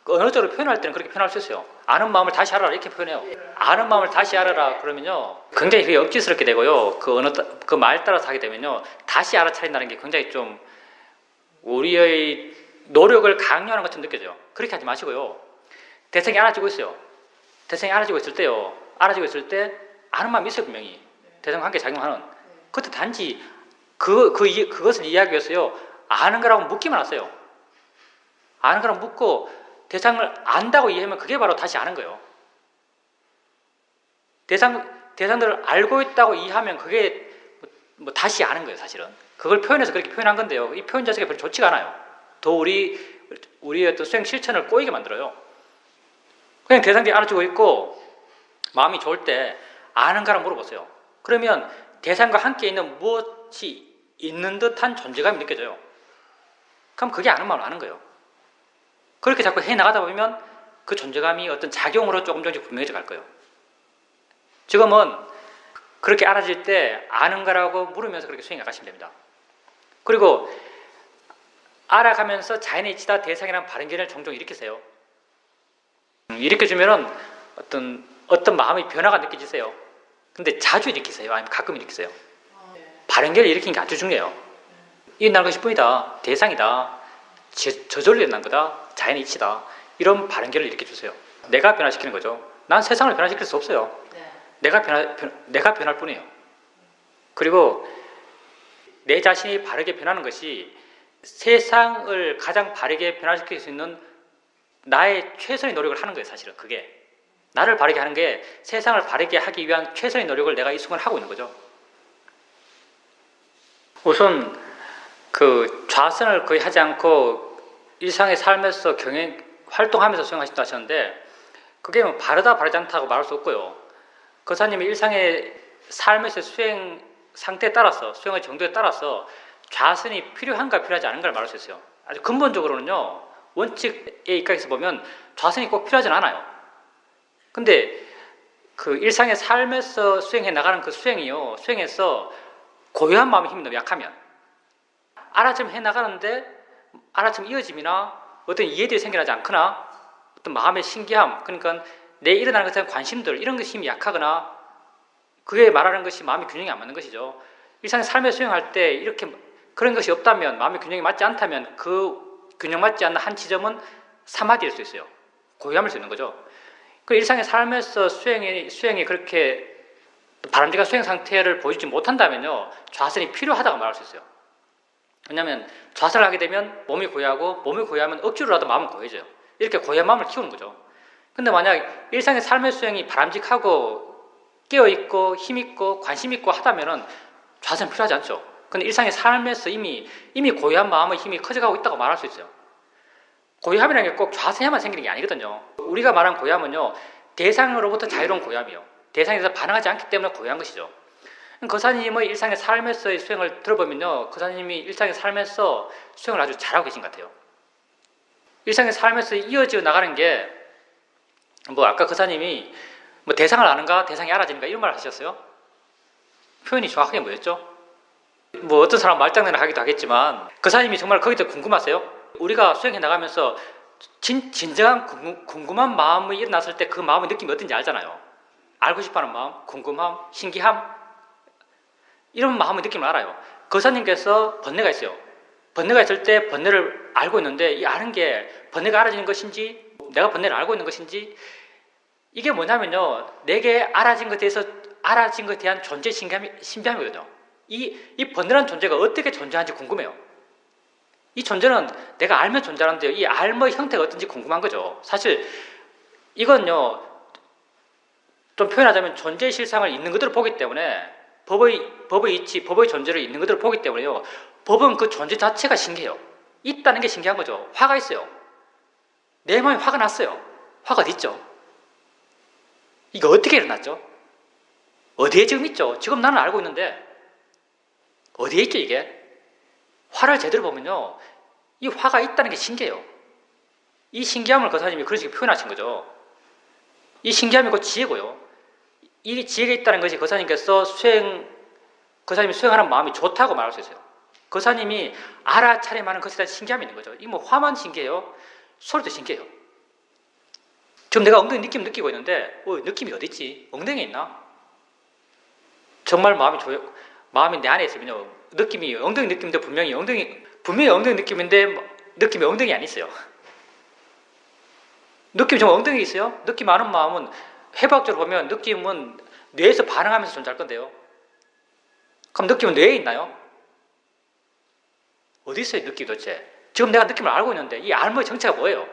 언어적으로 표현할 때는 그렇게 표현할 수 있어요. 아는 마음을 다시 알아라, 이렇게 표현해요. 아는 마음을 다시 알아라 그러면요, 굉장히 그게 억지스럽게 되고요, 그 말 따라서 하게 되면요, 다시 알아차린다는 게 굉장히 좀 우리의 노력을 강요하는 것처럼 느껴져요. 그렇게 하지 마시고요, 대상이 알아지고 있어요. 대상이 알아지고 있을 때요, 알아지고 있을 때 아는 마음이 있어요, 분명히. 대상과 함께 작용하는. 그때 단지 그것을 이해하기 위해서요, 아는 거라고 묻기만 하세요. 아는 거라고 묻고 대상을 안다고 이해하면 그게 바로 다시 아는 거예요. 대상들을 알고 있다고 이해하면 그게 뭐 다시 아는 거예요, 사실은. 그걸 표현해서 그렇게 표현한 건데요, 이 표현 자체가 별로 좋지가 않아요. 더 우리의 어떤 수행 실천을 꼬이게 만들어요. 그냥 대상들이 알아주고 있고 마음이 좋을 때 아는가라고 물어보세요. 그러면 대상과 함께 있는 무엇이 있는 듯한 존재감이 느껴져요. 그럼 그게 아는 마음을 아는 거예요. 그렇게 자꾸 해나가다 보면 그 존재감이 어떤 작용으로 조금씩 분명해져 갈 거예요. 지금은 그렇게 알아질 때 아는가라고 물으면서 그렇게 수행해 가시면 됩니다. 그리고 알아가면서 자연의 이치다 대상이라는 바른 견해를 종종 일으키세요. 일으켜주면은 어떤 마음의 변화가 느껴지세요. 근데 자주 일으키세요? 아니면 가끔 일으키세요? 바른 견해를 일으키는 게 아주 중요해요. 일어난 것일 뿐이다, 대상이다, 저절로 일어난 거다, 자연의 이치다, 이런 바른 견해를 일으켜주세요. 내가 변화시키는 거죠. 난 세상을 변화시킬 수 없어요. 내가 변할 뿐이에요. 그리고 내 자신이 바르게 변하는 것이 세상을 가장 바르게 변화시킬 수 있는 나의 최선의 노력을 하는 거예요, 사실은. 그게 나를 바르게 하는 게 세상을 바르게 하기 위한 최선의 노력을 내가 이 순간 하고 있는 거죠. 우선 그 좌선을 거의 하지 않고 일상의 삶에서 활동하면서 수행하신다 하셨는데, 그게 뭐 바르다 바르지 않다고 말할 수 없고요. 거사님이 일상의 삶에서 수행 상태에 따라서, 수행의 정도에 따라서 좌선이 필요한가 필요하지 않은가를 말할 수 있어요. 아주 근본적으로는요, 원칙에 입각해서 보면 좌선이 꼭 필요하진 않아요. 근데 그 일상의 삶에서 수행해 나가는 그 수행에서 고요한 마음의 힘이 너무 약하면, 알아쯤 해 나가는데 알아쯤 이어짐이나 어떤 이해들이 생겨나지 않거나 어떤 마음의 신기함, 그러니까 내 일어나는 것에 대한 관심들, 이런 것이 힘이 약하거나, 그게 말하는 것이 마음의 균형이 안 맞는 것이죠. 일상의 삶에 수행할 때 이렇게 그런 것이 없다면, 마음의 균형이 맞지 않다면, 그 균형 맞지 않는 한 지점은 사마디일 수 있어요. 고요함일 수 있는 거죠. 그 일상의 삶에서 수행이 그렇게 바람직한 수행 상태를 보여주지 못한다면요, 좌선이 필요하다고 말할 수 있어요. 왜냐하면 좌선을 하게 되면 몸이 고요하고, 몸이 고요하면 억지로라도 마음은 고요해져요. 이렇게 고요한 마음을 키우는 거죠. 근데 만약 일상의 삶의 수행이 바람직하고 깨어있고 힘있고 관심있고 하다면은 좌선은 필요하지 않죠. 근데 일상의 삶에서 이미 고요한 마음의 힘이 커져가고 있다고 말할 수 있어요. 고요함이라는 게 꼭 좌선해야만 생기는 게 아니거든요. 우리가 말하는 고요함은요, 대상으로부터 자유로운 고요함이에요. 대상에 대해서 반응하지 않기 때문에 고요한 것이죠. 거사님의 일상의 삶에서의 수행을 들어보면요, 거사님이 일상의 삶에서 수행을 아주 잘하고 계신 것 같아요. 일상의 삶에서 이어져 나가는 게, 뭐 아까 거사님이 뭐 대상을 아는가, 대상이 알아지는가, 이런 말을 하셨어요. 표현이 정확하게 뭐였죠? 뭐 어떤 사람 말장난을 하기도 하겠지만 그 사장님이 정말 거기서 궁금하세요? 우리가 수행해 나가면서 진정한 궁금한 마음이 일어났을 때 그 마음의 느낌이 어떤지 알잖아요. 알고 싶어하는 마음, 궁금함, 신기함 이런 마음의 느낌을 알아요. 그 사장님께서 번뇌가 있어요. 번뇌가 있을 때 번뇌를 알고 있는데 이 아는 게 번뇌가 알아지는 것인지 내가 번뇌를 알고 있는 것인지 이게 뭐냐면요. 내게 알아진 것에 대한 존재 신비함이거든요. 이 번뇌라는 존재가 어떻게 존재하는지 궁금해요. 이 존재는 내가 알면 존재하는데 이 알의 형태가 어떤지 궁금한 거죠. 사실 이건요. 좀 표현하자면 존재의 실상을 있는 그대로 보기 때문에 법의 이치, 법의 존재를 있는 그대로 보기 때문에요. 법은 그 존재 자체가 신기해요. 있다는 게 신기한 거죠. 화가 있어요. 내 마음에 화가 났어요. 화가 어디 있죠? 이거 어떻게 일어났죠? 어디에 지금 있죠? 지금 나는 알고 있는데 어디에 있죠 이게? 화를 제대로 보면요. 이 화가 있다는 게 신기해요. 이 신기함을 그 사장님이 그런 식으로 표현하신 거죠. 이 신기함이 곧 지혜고요. 이 지혜가 있다는 것이 그 사장님께서 그 사장님이 수행하는 마음이 좋다고 말할 수 있어요. 그 사장님이 알아차림하는 것에 대한 신기함이 있는 거죠. 이 뭐 화만 신기해요? 소리도 신기해요. 지금 내가 엉덩이 느낌 느끼고 있는데 느낌이 어디 있지? 엉덩이에 있나? 정말 마음이 내 안에 있으면요. 느낌이 엉덩이 느낌인데 분명히 엉덩이 느낌인데 느낌이 엉덩이 안 있어요. 느낌이 정말 엉덩이에 있어요? 느낌 아는 마음은 해부학적으로 보면 느낌은 뇌에서 반응하면서 존재할 건데요. 그럼 느낌은 뇌에 있나요? 어디 있어요 느낌이 도대체? 지금 내가 느낌을 알고 있는데 이 알의 정체가 뭐예요?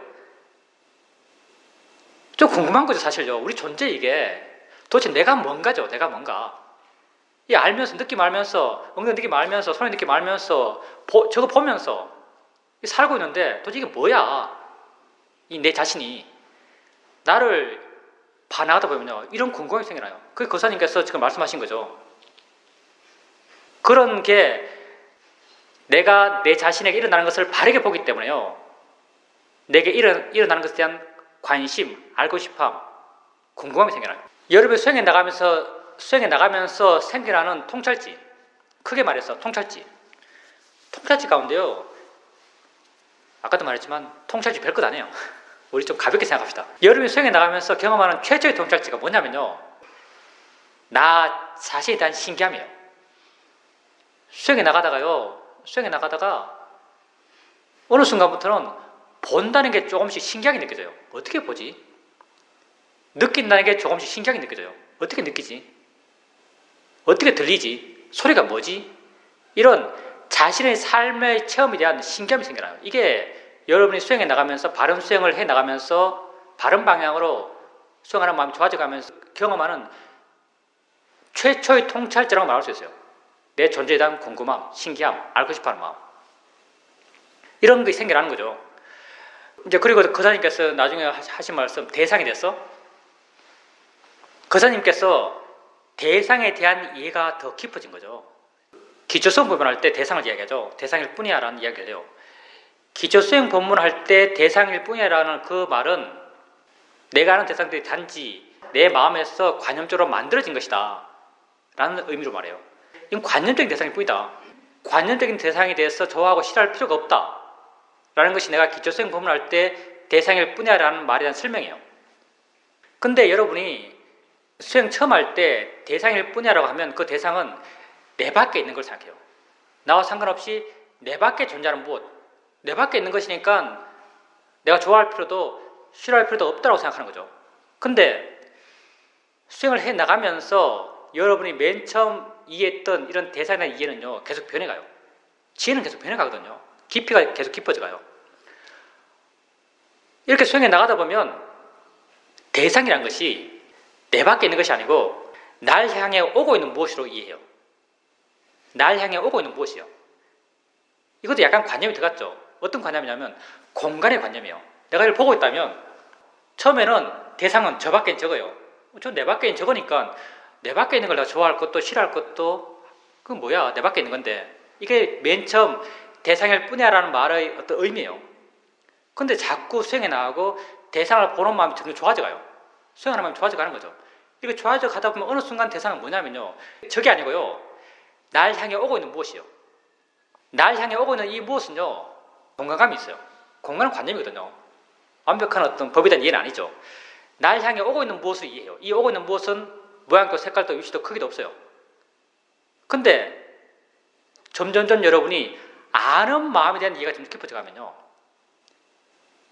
좀 궁금한 거죠 사실요. 우리 존재 이게 도대체 내가 뭔가죠? 내가 뭔가. 이 알면서 느낌 알면서 엉덩이 느낌 알면서 손의 느낌 알면서 저거 보면서 살고 있는데 도대체 이게 뭐야? 이 내 자신이 나를 반항하다 보면요 이런 궁금함이 생겨나요. 그 거사님께서 지금 말씀하신 거죠. 그런 게 내가 내 자신에게 일어나는 것을 바르게 보기 때문에요. 내게 일어나는 것에 대한 관심, 알고 싶어함, 궁금함이 생겨나요. 여러분이 수행해 나가면서 생겨나는 통찰지, 크게 말해서 통찰지 가운데요. 아까도 말했지만 통찰지 별것 아니에요. 우리 좀 가볍게 생각합시다. 여러분이 수행해 나가면서 경험하는 최초의 통찰지가 뭐냐면요. 나 자신에 대한 신기함이에요. 수행해 나가다가 어느 순간부터는 본다는 게 조금씩 신기하게 느껴져요. 어떻게 보지? 느낀다는 게 조금씩 신기하게 느껴져요. 어떻게 느끼지? 어떻게 들리지? 소리가 뭐지? 이런 자신의 삶의 체험에 대한 신기함이 생겨나요. 이게 여러분이 수행해 나가면서 바른 수행을 해 나가면서 바른 방향으로 수행하는 마음이 좋아져가면서 경험하는 최초의 통찰자라고 말할 수 있어요. 내 존재에 대한 궁금함, 신기함, 알고 싶어하는 마음. 이런 게 생겨나는 거죠. 이제 그리고 거사님께서 나중에 하신 말씀, 대상이 됐어? 거사님께서 대상에 대한 이해가 더 깊어진 거죠. 기초수행 법문할 때 대상을 이야기하죠. 대상일 뿐이야 라는 이야기를 해요. 기초수행 법문할 때 대상일 뿐이야라는 그 말은 내가 아는 대상들이 단지 내 마음에서 관념적으로 만들어진 것이다 라는 의미로 말해요. 이건 관념적인 대상일 뿐이다. 관념적인 대상에 대해서 좋아하고 싫어할 필요가 없다 라는 것이 내가 기초수행 법문할 때 대상일 뿐이야 라는 말에 대한 설명이에요. 근데 여러분이 수행 처음 할 때 대상일 뿐이야라고 하면 그 대상은 내 밖에 있는 걸 생각해요. 나와 상관없이 내 밖에 존재하는 무엇, 내 밖에 있는 것이니까 내가 좋아할 필요도 싫어할 필요도 없다고 생각하는 거죠. 근데 수행을 해 나가면서 여러분이 맨 처음 이해했던 이런 대상에 대한 이해는요 계속 변해가요. 지혜는 계속 변해가거든요. 깊이가 계속 깊어져가요. 이렇게 수행해 나가다 보면 대상이란 것이 내 밖에 있는 것이 아니고 날 향해 오고 있는 무엇으로 이해해요. 날 향해 오고 있는 무엇이요. 이것도 약간 관념이 들어갔죠. 어떤 관념이냐면 공간의 관념이에요. 내가 이걸 보고 있다면 처음에는 대상은 저 밖엔 저거예요. 저 내 밖엔 저거니까 내 밖에 있는 걸 내가 좋아할 것도 싫어할 것도 그건 뭐야 내 밖에 있는 건데 이게 맨 처음 대상일 뿐이야라는 말의 어떤 의미예요. 근데 자꾸 수행해 나가고 대상을 보는 마음이 점점 좋아져가요. 수행하는 마음이 좋아져가는 거죠. 이렇게 좋아져 가다 보면 어느 순간 대상은 뭐냐면요. 저게 아니고요. 날 향해 오고 있는 무엇이요? 날 향해 오고 있는 이 무엇은요, 공간감이 있어요. 공간은 관념이거든요. 완벽한 어떤 법에 대한 이해는 아니죠. 날 향해 오고 있는 무엇을 이해해요. 이 오고 있는 무엇은 모양도 색깔도 위치도 크기도 없어요. 근데 점점점 여러분이 아는 마음에 대한 이해가 점점 깊어져 가면요,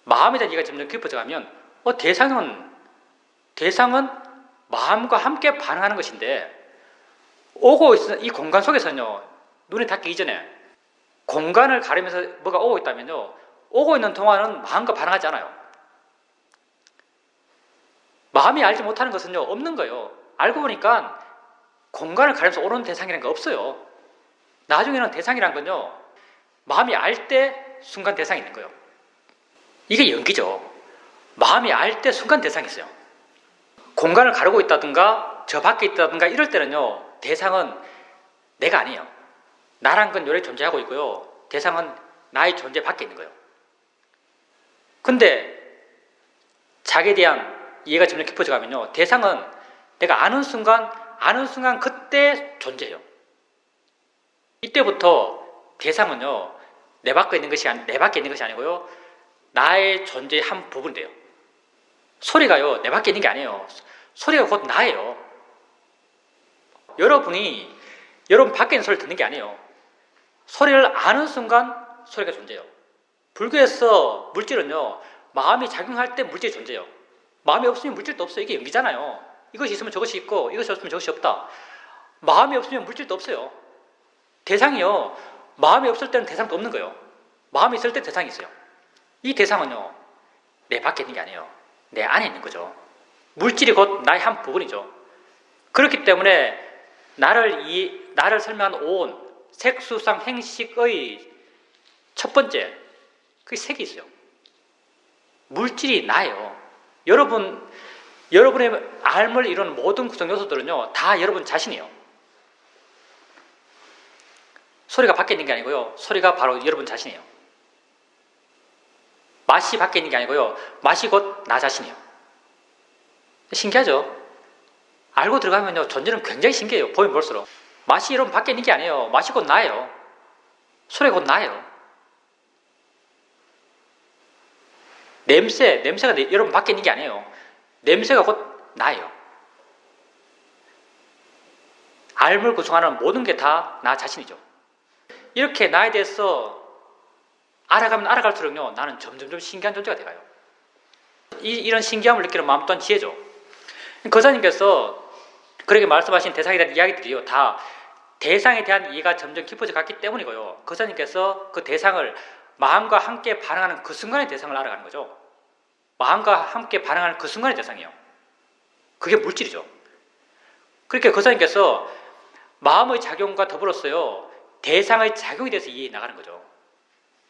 마음에 대한 이해가 점점 깊어져 가면 대상은 마음과 함께 반응하는 것인데, 오고 있는 이 공간 속에서는요, 눈에 닿기 이전에 공간을 가리면서 뭐가 오고 있다면요, 오고 있는 동안은 마음과 반응하지 않아요. 마음이 알지 못하는 것은요, 없는 거예요. 알고 보니까 공간을 가리면서 오는 대상이라는 게 없어요. 나중에는 대상이란 건요, 마음이 알 때 순간 대상이 있는 거예요. 이게 연기죠. 마음이 알 때 순간 대상이 있어요. 공간을 가르고 있다든가 저 밖에 있다든가 이럴 때는요, 대상은 내가 아니에요. 나란 건 여기 존재하고 있고요, 대상은 나의 존재 밖에 있는 거예요. 근데 자기에 대한 이해가 점점 깊어져 가면요, 대상은 내가 아는 순간 그때 존재해요. 이때부터 대상은요, 내 밖에 있는 것이 아니고요, 나의 존재의 한 부분이 돼요. 소리가요, 내 밖에 있는 게 아니에요. 소리가 곧 나예요. 여러분 밖에 있는 소리를 듣는 게 아니에요. 소리를 아는 순간 소리가 존재해요. 불교에서 물질은요, 마음이 작용할 때 물질이 존재해요. 마음이 없으면 물질도 없어요. 이게 연기잖아요. 이것이 있으면 저것이 있고 이것이 없으면 저것이 없다. 마음이 없으면 물질도 없어요. 대상이요, 마음이 없을 때는 대상도 없는 거예요. 마음이 있을 때 대상이 있어요. 이 대상은요, 내 밖에 있는 게 아니에요. 내 안에 있는 거죠. 물질이 곧 나의 한 부분이죠. 그렇기 때문에 나를 설명한 온 색수상 행식의 첫 번째, 그 색이 있어요. 물질이 나예요. 여러분의 삶을 이루는 모든 구성 요소들은요, 다 여러분 자신이에요. 소리가 밖에 있는 게 아니고요, 소리가 바로 여러분 자신이에요. 맛이 밖에 있는 게 아니고요, 맛이 곧 나 자신이에요. 신기하죠? 알고 들어가면요, 존재는 굉장히 신기해요. 보면 볼수록. 맛이 여러분 밖에 있는 게 아니에요. 맛이 곧 나예요. 소리가 곧 나예요. 냄새가 여러분 밖에 있는 게 아니에요. 냄새가 곧 나예요. 삶을 구성하는 모든 게 다 나 자신이죠. 이렇게 나에 대해서 알아가면 알아갈수록요, 나는 점점 신기한 존재가 돼가요. 이런 신기함을 느끼는 마음 또한 지혜죠. 거사님께서 그렇게 말씀하신 대상에 대한 이야기들이요, 다 대상에 대한 이해가 점점 깊어져 갔기 때문이고요, 거사님께서 그 대상을 마음과 함께 반응하는 그 순간의 대상을 알아가는 거죠. 마음과 함께 반응하는 그 순간의 대상이에요. 그게 물질이죠. 그렇게 거사님께서 마음의 작용과 더불어서요, 대상의 작용에 대해서 이해해 나가는 거죠.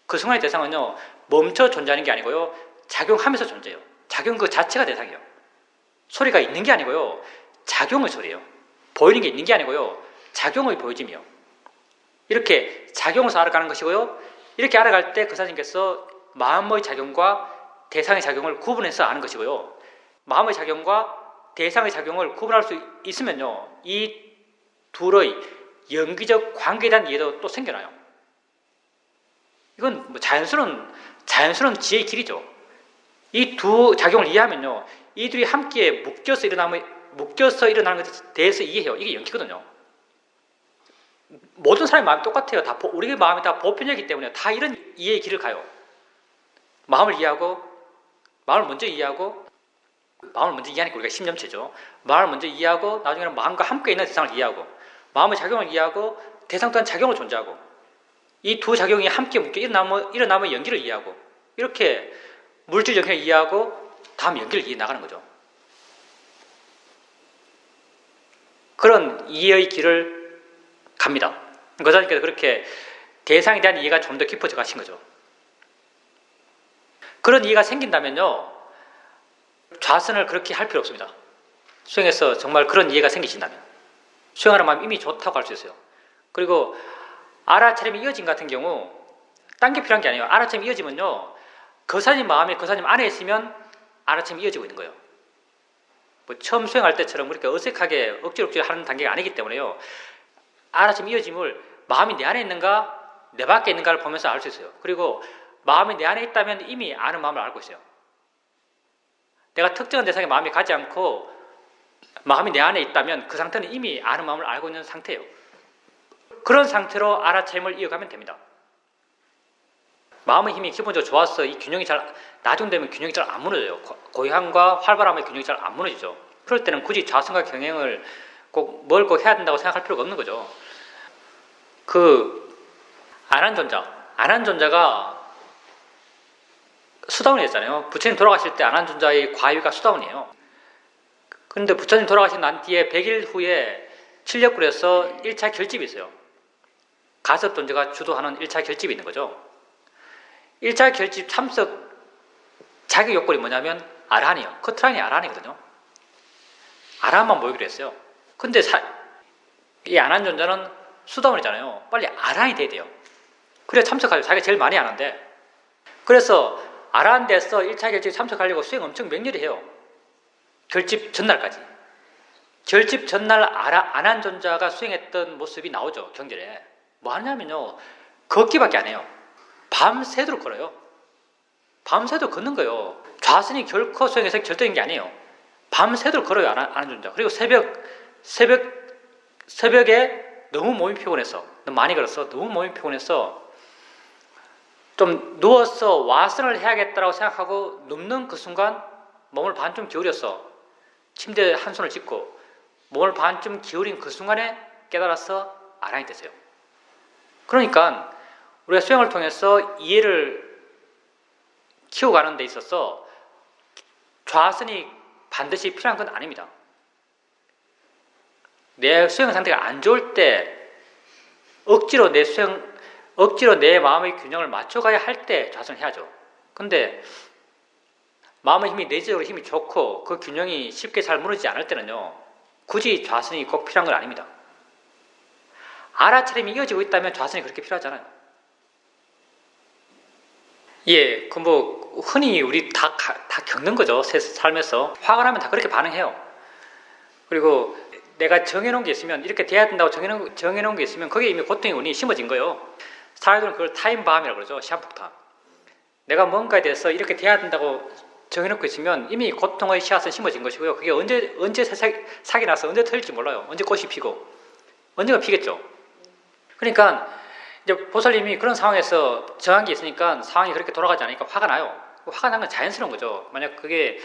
그 순간의 대상은요, 멈춰 존재하는 게 아니고요, 작용하면서 존재해요. 작용 그 자체가 대상이에요. 소리가 있는 게 아니고요, 작용의 소리예요. 보이는 게 있는 게 아니고요, 작용의 보여짐이요. 이렇게 작용해서 알아가는 것이고요, 이렇게 알아갈 때 거사님께서 마음의 작용과 대상의 작용을 구분해서 아는 것이고요, 마음의 작용과 대상의 작용을 구분할 수 있으면요, 이 둘의 연기적 관계에 대한 이해도 또 생겨나요. 이건 뭐 자연스러운 지혜의 길이죠. 이 두 작용을 이해하면요, 이들이 함께 묶여서 일어나는 것에 대해서 이해해요. 이게 연기거든요. 모든 사람의 마음이 똑같아요. 우리의 마음이 다 보편이기 때문에 다 이런 이해의 길을 가요. 마음을 먼저 이해하고, 마음을 먼저 이해하니까 우리가 심념체죠. 마음을 먼저 이해하고, 나중에는 마음과 함께 있는 대상을 이해하고, 마음의 작용을 이해하고, 대상 또한 작용을 존재하고, 이 두 작용이 함께 묶여 일어나면 연기를 이해하고, 이렇게 물질 연기를 이해하고 다음 연기를 이해해 나가는 거죠. 그런 이해의 길을 갑니다. 거사님께서 그렇게 대상에 대한 이해가 좀 더 깊어져 가신 거죠. 그런 이해가 생긴다면요, 좌선을 그렇게 할 필요 없습니다. 수행에서 정말 그런 이해가 생기신다면 수행하는 마음이 이미 좋다고 할 수 있어요. 그리고 알아차림이 이어진 같은 경우, 딴 게 필요한 게 아니에요. 알아차림이 이어지면요, 거사님 마음이 거사님 안에 있으면 알아차림이 이어지고 있는 거예요. 뭐 처음 수행할 때처럼 그렇게 어색하게 억지로 하는 단계가 아니기 때문에요, 알아차림 이어짐을 마음이 내 안에 있는가 내 밖에 있는가를 보면서 알 수 있어요. 그리고 마음이 내 안에 있다면 이미 아는 마음을 알고 있어요. 내가 특정한 대상에 마음이 가지 않고 마음이 내 안에 있다면 그 상태는 이미 아는 마음을 알고 있는 상태예요. 그런 상태로 알아차림을 이어가면 됩니다. 마음의 힘이 기본적으로 좋아서 이 균형이 나중 되면 균형이 잘 안 무너져요. 고요함과 활발함의 균형이 잘 안 무너지죠. 그럴 때는 굳이 좌선과 경행을 뭘 꼭 해야 된다고 생각할 필요가 없는 거죠. 안한존자가 수다운이 됐잖아요. 부처님 돌아가실 때 안한존자의 과유가 수다운이에요. 그런데 부처님 돌아가신 난 뒤에 100일 후에 칠력굴에서 1차 결집이 있어요. 가섭존자가 주도하는 1차 결집이 있는 거죠. 1차 결집 참석 자격 요건이 뭐냐면 아라한이에요. 커트라인이 아라한이거든요. 아라한만 모이기로 했어요. 근데 이 안한존자는 수다운이잖아요. 빨리 아라한이 돼야 돼요. 그래야 참석하죠. 자기가 제일 많이 하는데. 그래서 아라한 데서 1차 결집에 참석하려고 수행 엄청 맹렬히 해요. 결집 전날까지. 결집 전날 안한존자가 수행했던 모습이 나오죠. 경전에. 뭐 하냐면요. 걷기밖에 안 해요. 밤새도록 걸어요. 밤새도록 걷는 거예요. 좌선이 결코 수행해서 절대인 게 아니에요. 밤새도록 걸어요. 안한존자. 그리고 새벽에 너무 몸이 피곤해서 너무 많이 걸어서 너무 몸이 피곤해서 좀 누워서 와선을 해야겠다라고 생각하고 눕는 그 순간 몸을 반쯤 기울여서 침대에 한 손을 짚고 몸을 반쯤 기울인 그 순간에 깨달아서 아라한이 되세요. 그러니까 우리가 수행을 통해서 이해를 키워가는 데 있어서 좌선이 반드시 필요한 건 아닙니다. 내 수행 상태가 안 좋을 때 억지로 내 마음의 균형을 맞춰가야 할 때 좌선을 해야죠. 근데 마음의 힘이 내재적으로 힘이 좋고 그 균형이 쉽게 잘 무너지지 않을 때는요. 굳이 좌선이 꼭 필요한 건 아닙니다. 알아차림이 이어지고 있다면 좌선이 그렇게 필요하잖아요. 예, 흔히 우리 다 겪는 거죠. 삶에서. 화가 나면 다 그렇게 반응해요. 그리고 내가 정해놓은 게 있으면 이렇게 돼야 된다고 정해놓은 게 있으면 거기에 이미 고통의 원인이 심어진 거예요. 사회들은 그걸 타임밤이라고 그러죠. 시한폭탄. 내가 뭔가에 대해서 이렇게 돼야 된다고 정해놓고 있으면 이미 고통의 씨앗은 심어진 것이고요. 그게 언제 색이 나서 언제 터질지 몰라요. 언제 꽃이 피고 언젠가 피겠죠. 그러니까 이제 보살님이 그런 상황에서 정한 게 있으니까 상황이 그렇게 돌아가지 않으니까 화가 나요. 화가 난 건 자연스러운 거죠. 만약 그게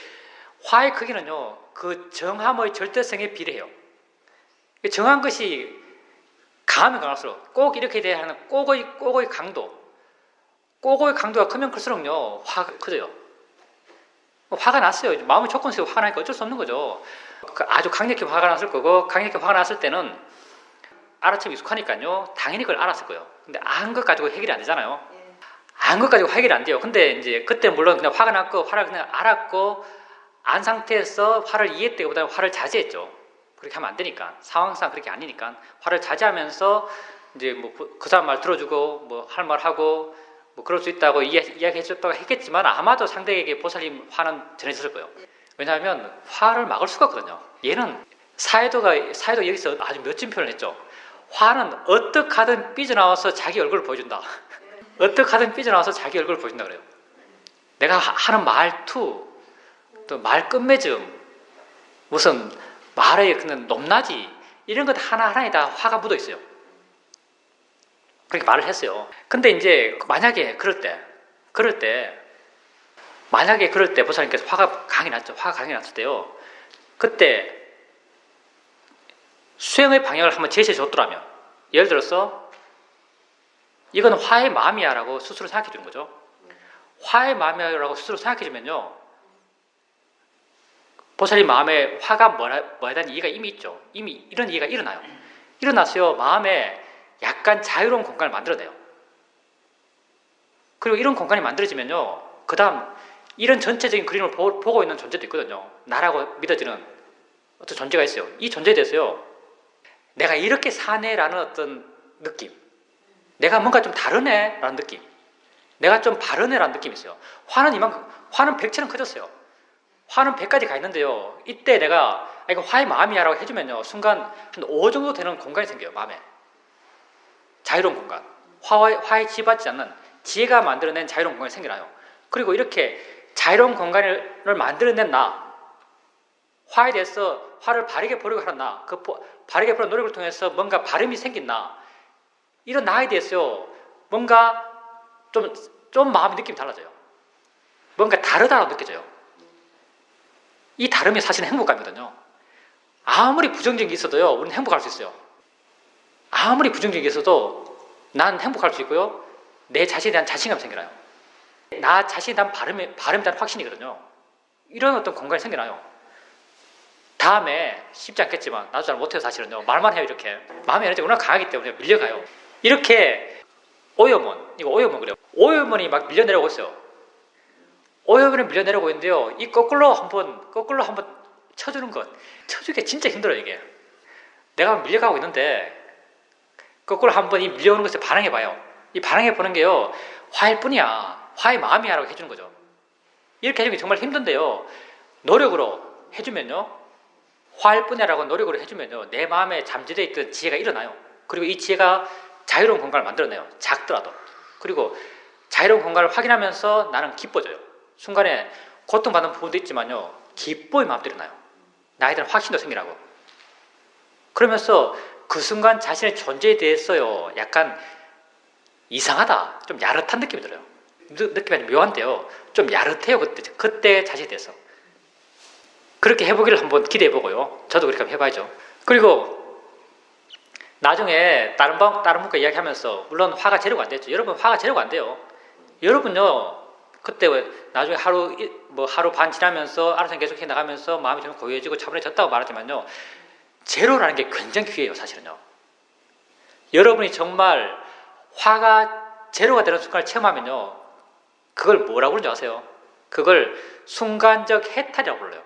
화의 크기는요. 그 정함의 절대성에 비례해요. 정한 것이 강하면 강할수록 꼭 이렇게 돼야 하는 꼭의 강도가 크면 클수록요. 화가 커져요. 화가 났어요. 마음의 조건 속에 화가 나니까 어쩔 수 없는 거죠. 아주 강력히 화가 났을 거고 강력히 화가 났을 때는 알아차림 익숙하니까요. 당연히 그걸 알았을 거예요. 근데 안 것 가지고 해결이 안 되잖아요. 안 것 가지고 해결이 안 돼요. 근데 이제 그때 물론 그냥 화가 났고 화를 그냥 알았고 안 상태에서 화를 이해했다기보다는 화를 자제했죠. 그렇게 하면 안 되니까. 상황상 그렇게 아니니까. 화를 자제하면서 이제 뭐 그 사람 말 들어주고 뭐 할 말 하고 뭐 그럴 수 있다고 이야기해줬다고 했겠지만 아마도 상대에게 보살님 화는 전해졌을 거예요. 왜냐하면 화를 막을 수가 없거든요. 얘는 사회도가 여기서 아주 멋진 표현을 했죠. 화는 어떻게 하든 삐져나와서 자기 얼굴을 보여준다. 어떻게 하든 삐져나와서 자기 얼굴을 보여준다 그래요. 내가 하는 말투, 또 말 끝맺음, 무슨 말의 그냥 높낮이 이런 것 하나하나에 다 화가 묻어 있어요. 그렇게 말을 했어요. 근데 이제 만약에 그럴 때 보살님께서 화가 강이 났을 때요. 그때 수행의 방향을 한번 제시해 줬더라면, 예를 들어서 이건 화의 마음이야 라고 스스로 생각해 주는 거죠. 화의 마음이야 라고 스스로 생각해 주면요. 보살님 마음에 화가 뭐에 대한 이해가 이미 있죠. 이미 이런 이해가 일어나요. 일어나서요. 마음에 약간 자유로운 공간을 만들어내요. 그리고 이런 공간이 만들어지면요. 그 다음 이런 전체적인 그림을 보고 있는 존재도 있거든요. 나라고 믿어지는 어떤 존재가 있어요. 이 존재에 대해서요. 내가 이렇게 사네라는 어떤 느낌, 내가 뭔가 좀 다르네 라는 느낌, 내가 좀 바르네 라는 느낌이 있어요. 화는 100처럼 커졌어요. 화는 100까지 가 있는데요. 이때 내가 이거 화의 마음이야 라고 해주면요. 순간 한 5 정도 되는 공간이 생겨요. 마음에. 자유로운 공간, 화에 지받지 않는 지혜가 만들어낸 자유로운 공간이 생겨나요. 그리고 이렇게 자유로운 공간을 만들어낸 나, 화에 대해서 화를 바르게 보려고 하는 나, 그 바르게 보는 노력을 통해서 뭔가 발음이 생긴 나, 이런 나에 대해서 뭔가 좀 마음의 느낌이 달라져요. 뭔가 다르다고 느껴져요. 이 다름이 사실은 행복감이거든요. 아무리 부정적인 게 있어도요, 우리는 행복할 수 있어요. 아무리 부정적인 게 있어도 난 행복할 수 있고요, 내 자신에 대한 자신감이 생겨나요. 나 자신에 대한 발음에 대한 확신이거든요. 이런 어떤 공간이 생겨나요. 다음에 쉽지 않겠지만, 나도 잘 못해요 사실은요. 말만 해요 이렇게. 마음의 에너지가 워낙 강하기 때문에 밀려가요. 이렇게 오염원, 이거 오염원 그래요. 오염원이 막 밀려내려오고 있어요. 오염원이 밀려내려오고 있는데요, 이 거꾸로 한번 쳐주는 것, 쳐주기가 진짜 힘들어요 이게. 내가 밀려가고 있는데 거꾸로 한번 이 밀려오는 것에 반응해봐요. 이 반응해보는 게요, 화일 뿐이야, 화의 마음이야 라고 해주는 거죠. 이렇게 해주는 게 정말 힘든데요, 노력으로 해주면요, 화일 뿐이야 라고 노력으로 해주면요, 내 마음에 잠재되어 있던 지혜가 일어나요. 그리고 이 지혜가 자유로운 공간을 만들어내요. 작더라도. 그리고 자유로운 공간을 확인하면서 나는 기뻐져요. 순간에 고통받는 부분도 있지만요, 기뻐의 마음도 일어나요. 나에 대한 확신도 생기라고. 그러면서 그 순간 자신의 존재에 대해서요, 약간 이상하다, 좀 야릇한 느낌이 들어요. 느낌이 묘한데요, 좀 야릇해요. 그때 자신에 대해서. 그렇게 해보기를 한번 기대해보고요, 저도 그렇게 한번 해봐야죠. 그리고 나중에 다른 분과 이야기하면서, 물론 화가 재료가 안 됐죠. 여러분 화가 재료가 안 돼요. 여러분요, 그때 나중에 하루 반 지나면서 알아서 계속 해나가면서 마음이 좀 고요해지고 차분해졌다고 말하지만요, 제로라는 게 굉장히 귀해요 사실은요. 여러분이 정말 화가 제로가 되는 순간을 체험하면요, 그걸 뭐라고 그러는지 아세요? 그걸 순간적 해탈이라고 불러요.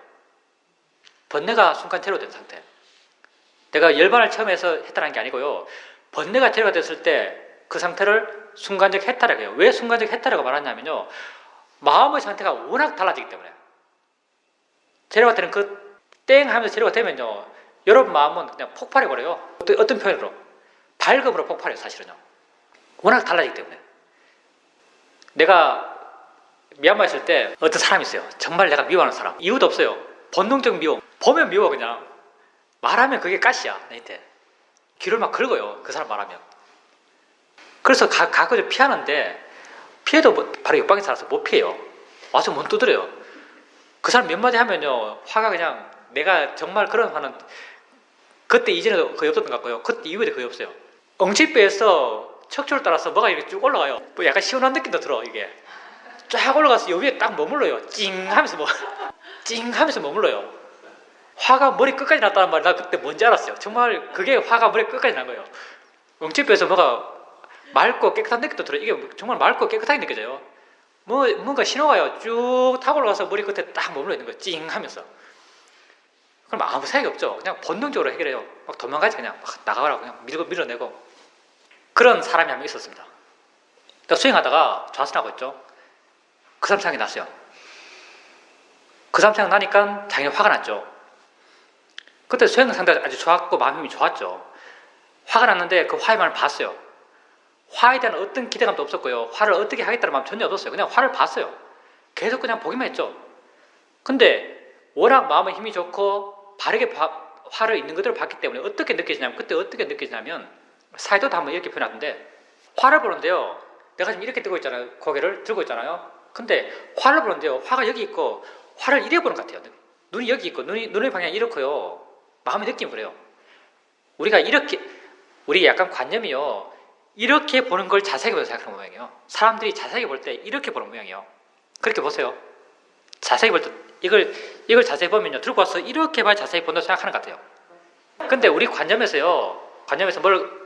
번뇌가 순간 제로 된 상태. 내가 열반을 체험해서 해탈한 게 아니고요, 번뇌가 제로가 됐을 때 그 상태를 순간적 해탈이라고 해요. 왜 순간적 해탈이라고 말하냐면요, 마음의 상태가 워낙 달라지기 때문에. 제로가 되는 그 땡 하면서 제로가 되면요, 여러분 마음은 그냥 폭발해버려요. 어떤 표현으로? 밝음으로 폭발해요 사실은요. 워낙 달라지기 때문에. 내가 미얀마에 있을 때 어떤 사람이 있어요. 정말 내가 미워하는 사람. 이유도 없어요. 본능적 미움. 보면 미워 그냥. 말하면 그게 가시야 나한테. 귀를 막 긁어요 그 사람 말하면. 그래서 가끔씩 피하는데, 피해도 바로 옆방에 살아서 못 피해요. 와서 못 두드려요. 그 사람 몇 마디 하면요, 화가 그냥, 내가 정말 그런 화는 그때 이전에도 거의 없었던 것 같고요, 그때 이후에도 거의 없어요. 엉치뼈에서 척추를 따라서 뭐가 이렇게 쭉 올라가요. 뭐 약간 시원한 느낌도 들어. 이게 쫙 올라가서 요 위에 딱 머물러요. 찡 하면서 머물러요. 화가 머리 끝까지 났다는 말, 나 그때 뭔지 알았어요. 정말 그게 화가 머리 끝까지 난 거예요. 엉치뼈에서 뭐가 맑고 깨끗한 느낌도 들어요. 이게 정말 맑고 깨끗하게 느껴져요. 뭔가 신호가요, 쭉 타고 올라가서 머리 끝에 딱 머물러 있는 거예요. 찡 하면서. 그럼 아무 생각이 없죠. 그냥 본능적으로 해결해요. 막 도망가지, 그냥 막 나가라고 그냥 밀어내고. 그런 사람이 한 명 있었습니다. 그러니까 수행하다가 좌선하고 있죠. 그 사람 생각이 났어요. 그 사람 생각 나니까 당연히 화가 났죠. 그때 수행 상태가 아주 좋았고 마음이 좋았죠. 화가 났는데 그 화의 마음을 봤어요. 화에 대한 어떤 기대감도 없었고요, 화를 어떻게 하겠다는 마음 전혀 없었어요. 그냥 화를 봤어요. 계속 그냥 보기만 했죠. 근데 워낙 마음의 힘이 좋고 바르게 화를 있는 그대로 봤기 때문에 어떻게 느껴지냐면 사이도도 한번 이렇게 표현하던데, 화를 보는데요, 내가 지금 이렇게 들고 있잖아요. 고개를 들고 있잖아요. 근데 화를 보는데요, 화가 여기 있고 화를 이래 보는 것 같아요. 눈이 여기 있고 눈의 방향이 이렇고요, 마음의 느낌이 그래요. 우리 약간 관념이요, 이렇게 보는 걸 자세하게 보는 생각하는 모양이에요. 사람들이 자세하게 볼 때 이렇게 보는 모양이에요. 그렇게 보세요. 자세히 볼 때 이걸 자세히 보면요, 들고 와서 이렇게 봐야 자세히 본다고 생각하는 것 같아요. 근데 우리 관념에서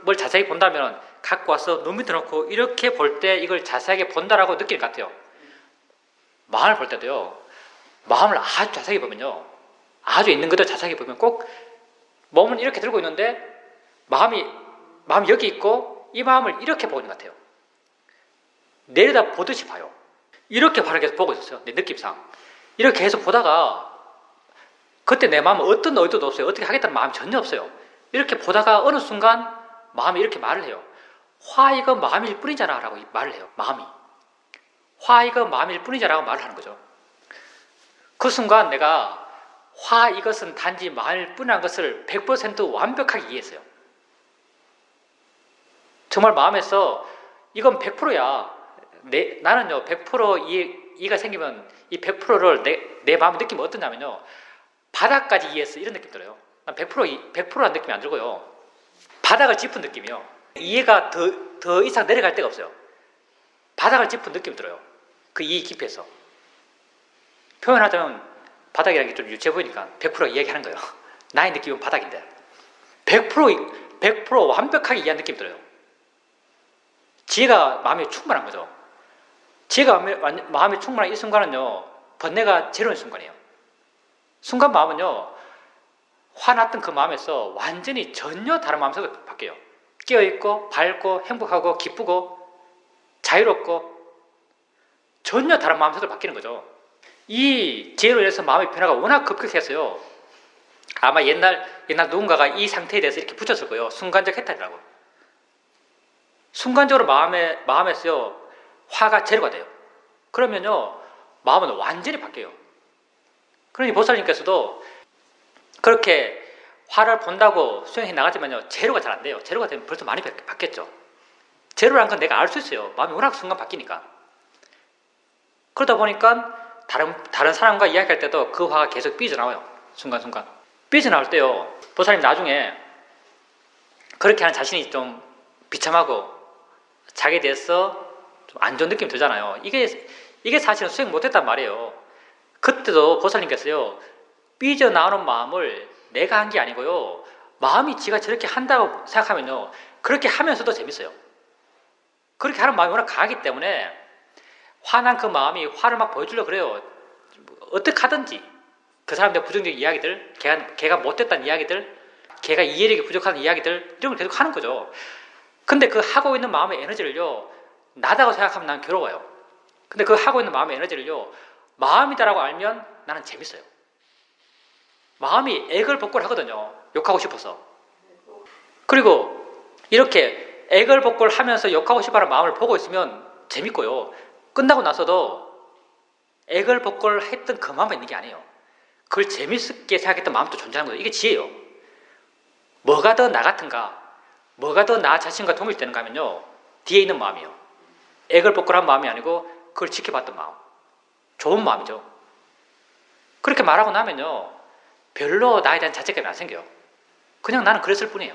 뭘 자세히 본다면 갖고 와서 눈 밑에 놓고 이렇게 볼 때 이걸 자세하게 본다라고 느끼는 것 같아요. 마음을 볼 때도요, 마음을 아주 자세히 보면요, 아주 있는 그대로 자세히 보면 꼭 몸은 이렇게 들고 있는데 마음이 여기 있고 이 마음을 이렇게 보는 것 같아요. 내려다 보듯이 봐요. 이렇게 바로 계속 보고 있었어요. 내 느낌상. 이렇게 계속 보다가 그때 내 마음은 어떤 의도도 없어요. 어떻게 하겠다는 마음이 전혀 없어요. 이렇게 보다가 어느 순간 마음이 이렇게 말을 해요. 화이가 마음일 뿐이잖아 라고 말을 해요. 마음이. 화이가 마음일 뿐이잖아 라고 말을 하는 거죠. 그 순간 내가 화 이것은 단지 마음일 뿐이라는 것을 100% 완벽하게 이해했어요. 정말 마음에서 이건 100%야. 나는요 100% 이해가 생기면 이 100%를 내 마음의 느낌이 어떠냐면요 바닥까지 이해했어 이런 느낌 들어요. 난 100%라는 느낌이 안 들고요. 바닥을 짚은 느낌이요. 이해가 더 이상 내려갈 데가 없어요. 바닥을 짚은 느낌 들어요. 그 이해 깊이에서. 표현하자면 바닥이라는 게 좀 유치해 보이니까 100% 이야기하는 거예요. 나의 느낌은 바닥인데 100% 완벽하게 이해한 느낌 들어요. 지혜가 마음에 충만한 거죠. 지혜가 마음에 충만한 이 순간은요 번뇌가 제로인 순간이에요. 순간 마음은요 화났던 그 마음에서 완전히 전혀 다른 마음으로 바뀌어요. 깨어있고 밝고 행복하고 기쁘고 자유롭고 전혀 다른 마음으로 바뀌는 거죠. 이 지혜로 인해서 마음의 변화가 워낙 급격했어요. 아마 옛날 누군가가 이 상태에 대해서 이렇게 붙였을 거예요. 순간적 해탈이라고. 순간적으로 마음에서요 화가 제로가 돼요. 그러면요 마음은 완전히 바뀌어요. 그러니 보살님께서도 그렇게 화를 본다고 수행해 나가지만요 제로가 잘 안 돼요. 제로가 되면 벌써 많이 바뀌었죠. 제로란 건 내가 알 수 있어요. 마음이 워낙 순간 바뀌니까. 그러다 보니까 다른 사람과 이야기할 때도 그 화가 계속 삐져나와요. 순간순간. 삐져나올 때요 보살님 나중에 그렇게 하는 자신이 좀 비참하고 자기에 대해서 좀 안 좋은 느낌이 들잖아요. 이게 사실은 수행 못했단 말이에요. 그때도 보살님께서요 삐져나오는 마음을 내가 한 게 아니고요 마음이 지가 저렇게 한다고 생각하면요 그렇게 하면서도 재밌어요. 그렇게 하는 마음이 워낙 강하기 때문에 화난 그 마음이 화를 막 보여주려고 그래요. 어떻게 하든지 그 사람들의 부정적인 이야기들, 걔가 못됐다는 이야기들, 걔가 이해력이 부족한 이야기들 이런 걸 계속 하는 거죠. 근데 그 하고 있는 마음의 에너지를요 나다고 생각하면 난 괴로워요. 근데 그 하고 있는 마음의 에너지를요 마음이다라고 알면 나는 재밌어요. 마음이 애걸복걸 하거든요. 욕하고 싶어서. 그리고 이렇게 애걸복걸 하면서 욕하고 싶어하는 마음을 보고 있으면 재밌고요. 끝나고 나서도 애걸복걸 했던 그 마음만 있는 게 아니에요. 그걸 재밌게 생각했던 마음도 존재하는 거예요. 이게 지혜예요. 뭐가 더 나 같은가? 뭐가 더 나 자신과 동일되는가 하면요 뒤에 있는 마음이에요. 애걸복걸한 마음이 아니고 그걸 지켜봤던 마음. 좋은 마음이죠. 그렇게 말하고 나면요 별로 나에 대한 자책감이 안 생겨요. 그냥 나는 그랬을 뿐이에요.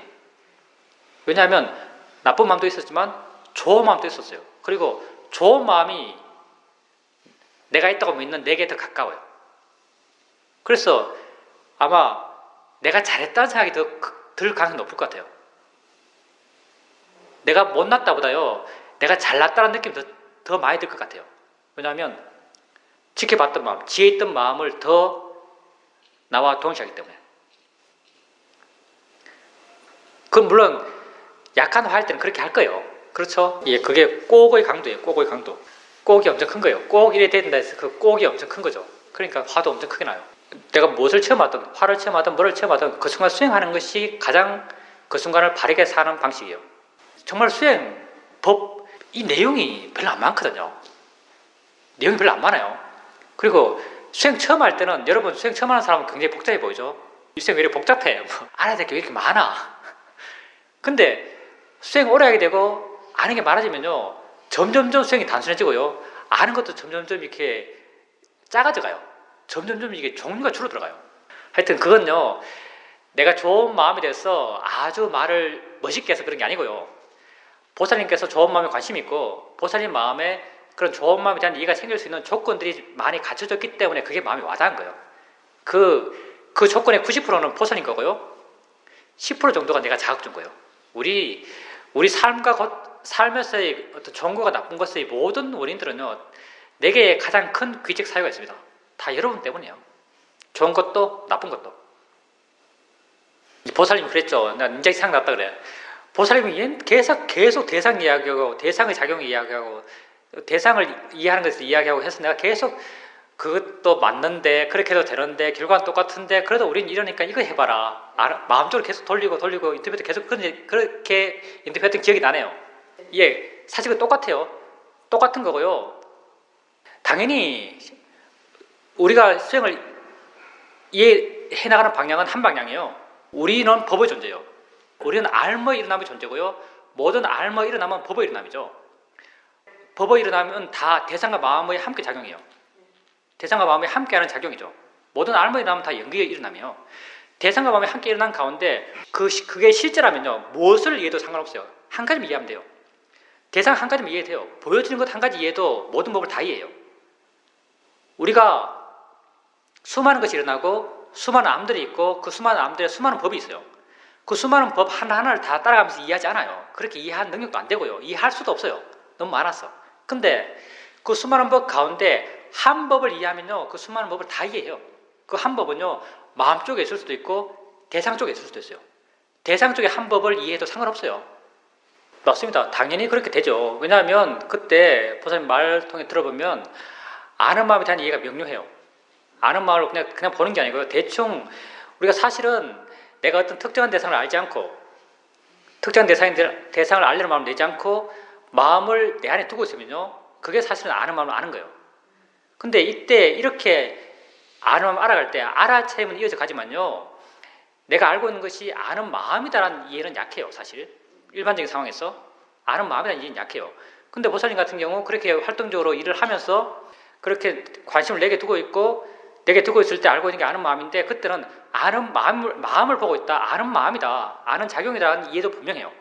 왜냐하면 나쁜 마음도 있었지만 좋은 마음도 있었어요. 그리고 좋은 마음이 내가 있다고 믿는 내게 더 가까워요. 그래서 아마 내가 잘했다는 생각이 더 들 가능성이 높을 것 같아요. 내가 못났다 보다요 내가 잘났다는 느낌이 더 많이 들 것 같아요. 왜냐하면 지켜봤던 마음, 지혜 있던 마음을 더 나와 동시하기 때문에. 그건 물론 약한 화할 때는 그렇게 할 거예요. 그렇죠? 예, 그게 꼭의 강도예요. 꼭의 강도. 꼭이 엄청 큰 거예요. 꼭 이래 된다 해서 그 꼭이 엄청 큰 거죠. 그러니까 화도 엄청 크게 나요. 내가 무엇을 체험하든 화를 체험하든 뭐를 체험하든 그 순간 수행하는 것이 가장 그 순간을 바르게 사는 방식이에요. 정말 수행, 법, 이 내용이 별로 안 많거든요. 내용이 별로 안 많아요. 그리고 수행 처음 할 때는 여러분 수행 처음 하는 사람은 굉장히 복잡해 보이죠. 이 수행 왜 이렇게 복잡해? 알아야 될 게 왜 이렇게 많아? 근데 수행 오래 하게 되고 아는 게 많아지면요 점점점 수행이 단순해지고요 아는 것도 점점점 이렇게 작아져 가요. 점점점 이게 종류가 줄어들어가요. 하여튼 그건요 내가 좋은 마음에 대해서 아주 말을 멋있게 해서 그런 게 아니고요 보살님께서 좋은 마음에 관심이 있고 보살님 마음에 그런 좋은 마음에 대한 이해가 생길 수 있는 조건들이 많이 갖춰졌기 때문에 그게 마음이 와닿은 거예요. 그 조건의 90%는 보살님 거고요 10% 정도가 내가 자극 준 거예요. 우리 삶에서의 어떤 좋은 것과 나쁜 것의 모든 원인들은요 내게 가장 큰 귀책 사유가 있습니다. 다 여러분 때문이에요. 좋은 것도 나쁜 것도. 보살님이 그랬죠. 나 인자이 생각났다 그래. 보살님이 계속 대상 이야기하고 대상의 작용을 이야기하고 대상을 이해하는 것을 이야기하고 해서 내가 계속 그것도 맞는데 그렇게 해도 되는데 결과는 똑같은데 그래도 우린 이러니까 이거 해봐라. 마음적으로 계속 돌리고 인터뷰도 계속 그렇게 인터뷰했던 기억이 나네요. 예, 사실은 똑같아요. 똑같은 거고요. 당연히 우리가 수행을 이해해 나가는 방향은 한 방향이에요. 우리는 법의 존재예요. 우리는 알머의 일어남의 존재고요. 모든 알머의 일어남은 법의 일어남이죠. 법의 일어남은 다 대상과 마음의 함께 작용이에요. 대상과 마음이 함께하는 작용이죠. 모든 알머의 일어남은 다 연기의 일어남이에요. 대상과 마음이 함께 일어난 가운데 그게 실제라면요. 무엇을 이해해도 상관없어요. 한 가지만 이해하면 돼요. 대상 한 가지만 이해돼요. 보여지는 것 한 가지 이해해도 모든 법을 다 이해해요. 우리가 수많은 것이 일어나고 수많은 암들이 있고 그 수많은 암들에 수많은 법이 있어요. 그 수많은 법 하나하나를 다 따라가면서 이해하지 않아요. 그렇게 이해할 능력도 안 되고요. 이해할 수도 없어요. 너무 많았어. 근데 그 수많은 법 가운데 한 법을 이해하면요. 그 수많은 법을 다 이해해요. 그 한 법은요. 마음 쪽에 있을 수도 있고 대상 쪽에 있을 수도 있어요. 대상 쪽에 한 법을 이해해도 상관없어요. 맞습니다. 당연히 그렇게 되죠. 왜냐하면 그때 보살님 말 통해 들어보면 아는 마음에 대한 이해가 명료해요. 아는 마음을 그냥 보는 게 아니고요. 대충 우리가 사실은 내가 어떤 특정한 대상을 알지 않고 특정한 대상을 알려는 마음을 내지 않고 마음을 내 안에 두고 있으면요. 그게 사실은 아는 마음을 아는 거예요. 근데 이때 이렇게 아는 마음을 알아갈 때 알아차림은 이어져 가지만요. 내가 알고 있는 것이 아는 마음이다라는 이해는 약해요. 사실 일반적인 상황에서 아는 마음이라는 이해는 약해요. 근데 보살님 같은 경우 그렇게 활동적으로 일을 하면서 그렇게 관심을 내게 두고 있을 때 알고 있는 게 아는 마음인데 그때는 아는 마음을 보고 있다. 아는 마음이다. 아는 작용이라는 이해도 분명해요.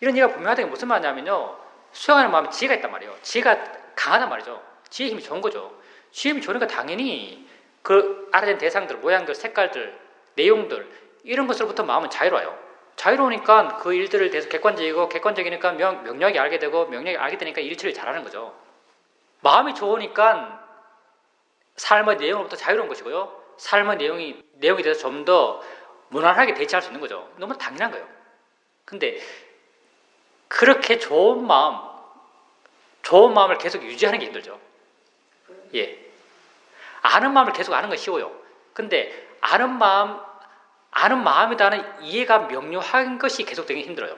이런 이해가 분명하다는 게 무슨 말이냐면요. 수행하는 마음에 지혜가 있단 말이에요. 지혜가 강하단 말이죠. 지혜의 힘이 좋은 거죠. 지혜의 힘이 좋으니까 당연히 그 알아낸 대상들, 모양들, 색깔들, 내용들 이런 것으로부터 마음은 자유로워요. 자유로우니까 그 일들을 대해서 객관적이니까 명료하게 알게 되고 명료하게 알게 되니까 일처리를 잘하는 거죠. 마음이 좋으니까 삶의 내용으로부터 자유로운 것이고요. 삶의 내용에 대해서 좀 더 무난하게 대처할 수 있는 거죠. 너무 당연한 거예요. 근데 그렇게 좋은 마음을 계속 유지하는 게 힘들죠. 예. 아는 마음을 계속 아는 건 쉬워요. 근데 아는 마음이라는 이해가 명료한 것이 계속되기 힘들어요.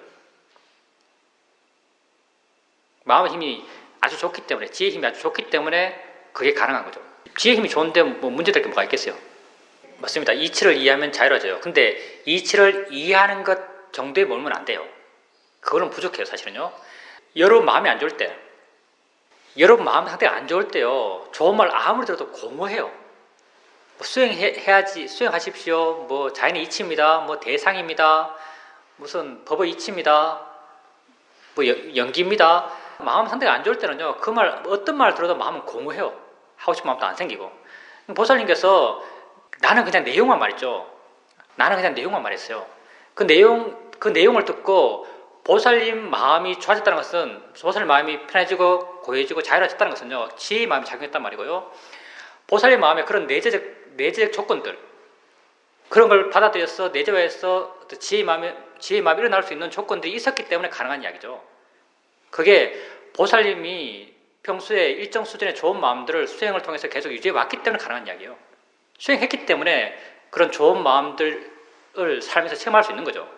마음의 힘이 아주 좋기 때문에, 지혜의 힘이 아주 좋기 때문에 그게 가능한 거죠. 지혜의 힘이 좋은데 뭐 문제될 게 뭐가 있겠어요? 맞습니다. 이치를 이해하면 자유로워져요. 근데 이치를 이해하는 것 정도에 머물면 안 돼요. 그거는 부족해요, 사실은요. 여러분 마음이 안 좋을 때, 여러분 마음 상태가 안 좋을 때요, 좋은 말 아무리 들어도 공허해요. 뭐 수행하십시오. 뭐 자연의 이치입니다. 뭐 대상입니다. 무슨 법의 이치입니다. 뭐 연기입니다. 마음 상태가 안 좋을 때는요, 그 말, 어떤 말 들어도 마음은 공허해요. 하고 싶은 마음도 안 생기고. 보살님께서 나는 그냥 내용만 말했죠. 나는 그냥 내용만 말했어요. 그 내용을 듣고 보살님 마음이 좋아졌다는 것은 보살님 마음이 편해지고 고해지고 자유로워졌다는 것은요, 지혜의 마음이 작용했단 말이고요. 보살님 마음에 그런 내재적 조건들, 그런 걸 받아들여서 내재화해서 지혜의 마음이 일어날 수 있는 조건들이 있었기 때문에 가능한 이야기죠. 그게 보살님이 평소에 일정 수준의 좋은 마음들을 수행을 통해서 계속 유지해 왔기 때문에 가능한 이야기예요. 수행했기 때문에 그런 좋은 마음들을 삶에서 체험할 수 있는 거죠.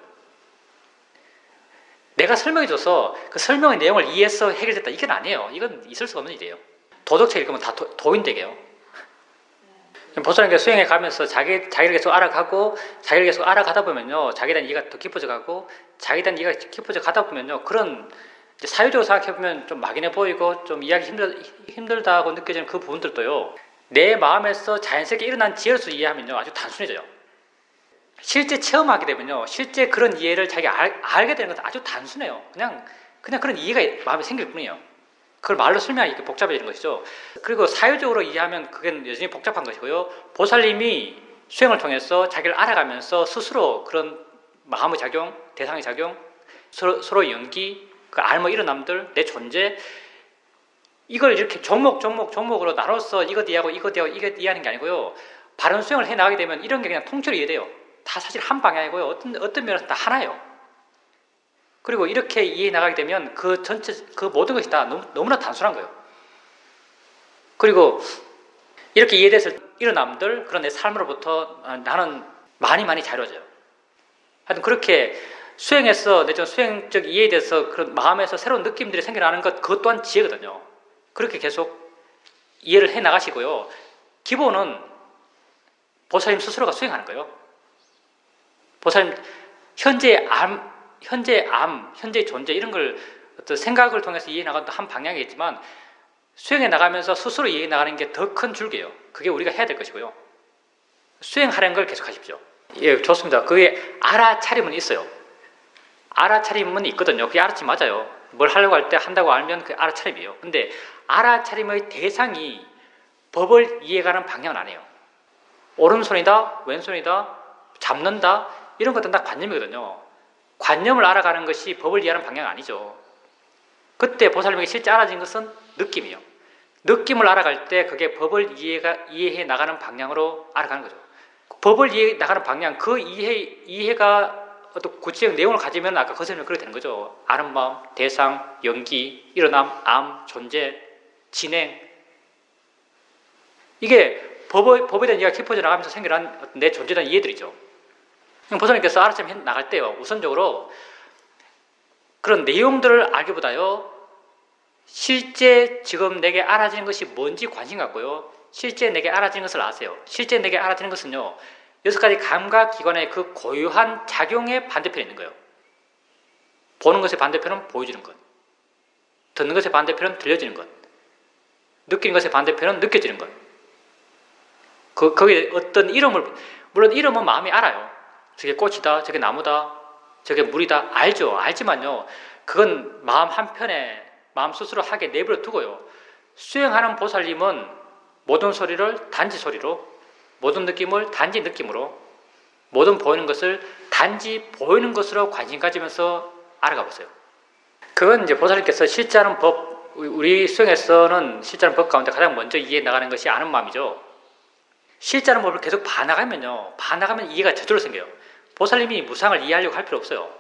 내가 설명해줘서 그 설명의 내용을 이해해서 해결됐다, 이건 아니에요. 이건 있을 수가 없는 일이에요. 도덕책 읽으면 다 도인되게요. 보살님께 수행해 가면서 자기를 계속 알아가고 자기를 계속 알아가다 보면요, 자기에 대한 이해가 더 깊어져 가고 자기에 대한 이해가 깊어져 가다 보면요, 그런 사유적으로 생각해보면 좀 막연해 보이고 좀 이해하기 힘들다고 느껴지는 그 부분들도요, 내 마음에서 자연스럽게 일어난 지혜로서 이해하면요, 아주 단순해져요. 실제 체험하게 되면요, 실제 그런 이해를 자기가 알게 되는 것은 아주 단순해요. 그냥 그런 이해가 마음에 생길 뿐이에요. 그걸 말로 설명하기 복잡해지는 것이죠. 그리고 사유적으로 이해하면 그게 여전히 복잡한 것이고요. 보살님이 수행을 통해서 자기를 알아가면서 스스로 그런 마음의 작용, 대상의 작용, 서로 연기, 그 알모 일어남들, 내 존재, 이걸 이렇게 종목으로 나눠서 이것 이해하고 이것 이해하는 게 아니고요. 바른 수행을 해나가게 되면 이런 게 그냥 통째로 이해돼요. 다 사실 한 방향이고요. 어떤 면에서 다 하나예요. 그리고 이렇게 이해해 나가게 되면 그 전체, 그 모든 것이 다 너무나 단순한 거예요. 그리고 이렇게 이해돼서 일어남들, 그런 내 삶으로부터 나는 많이 자유로워져요. 하여튼 그렇게 수행에서 내적 수행적 이해에 대해서 그런 마음에서 새로운 느낌들이 생겨나는 것, 그것 또한 지혜거든요. 그렇게 계속 이해를 해 나가시고요. 기본은 보살님 스스로가 수행하는 거예요. 보살님 현재의 현재의 존재 이런 걸 어떤 생각을 통해서 이해해 나가는 한 방향이겠지만 수행해 나가면서 스스로 이해해 나가는 게 더 큰 줄기예요. 그게 우리가 해야 될 것이고요. 수행하는 걸 계속 하십시오. 예, 좋습니다. 그게 알아차림은 있어요. 알아차림은 있거든요. 그게 알아차림 맞아요. 뭘 하려고 할 때 한다고 알면 그게 알아차림이에요. 근데 알아차림의 대상이 법을 이해가는 방향은 아니에요. 오른손이다, 왼손이다, 잡는다 이런 것들은 다 관념이거든요. 관념을 알아가는 것이 법을 이해하는 방향은 아니죠. 그때 보살님에게 실제 알아진 것은 느낌이에요. 느낌을 알아갈 때 그게 법을 이해해 나가는 방향으로 알아가는 거죠. 법을 이해해 나가는 방향, 그 이해가 어떤 구체적 내용을 가지면 아까 거슬리면 그렇게 되는 거죠. 아는 마음, 대상, 연기, 일어남, 암, 존재, 진행. 이게 법에 대한 이해가 깊어져 나가면서 생겨난 내 존재에 대한 이해들이죠. 보살님께서 알아차림 해 나갈 때요, 우선적으로 그런 내용들을 알기보다요, 실제 지금 내게 알아지는 것이 뭔지 관심 갖고요, 실제 내게 알아지는 것을 아세요. 실제 내게 알아지는 것은요, 6가지 감각기관의 그 고유한 작용의 반대편에 있는 거예요. 보는 것의 반대편은 보여지는 것, 듣는 것의 반대편은 들려지는 것, 느끼는 것의 반대편은 느껴지는 것. 거기에 어떤 이름을, 물론 이름은 마음이 알아요. 저게 꽃이다, 저게 나무다, 저게 물이다, 알죠. 알지만요, 그건 마음 한편에 마음 스스로 하게 내버려 두고요, 수행하는 보살님은 모든 소리를 단지 소리로, 모든 느낌을 단지 느낌으로, 모든 보이는 것을 단지 보이는 것으로 관심 가지면서 알아가 보세요. 그건 이제 보살님께서 실제하는 법, 우리 수행에서는 실제하는 법 가운데 가장 먼저 이해해 나가는 것이 아는 마음이죠. 실제하는 법을 계속 봐나가면 이해가 저절로 생겨요. 보살님이 무상을 이해하려고 할 필요 없어요.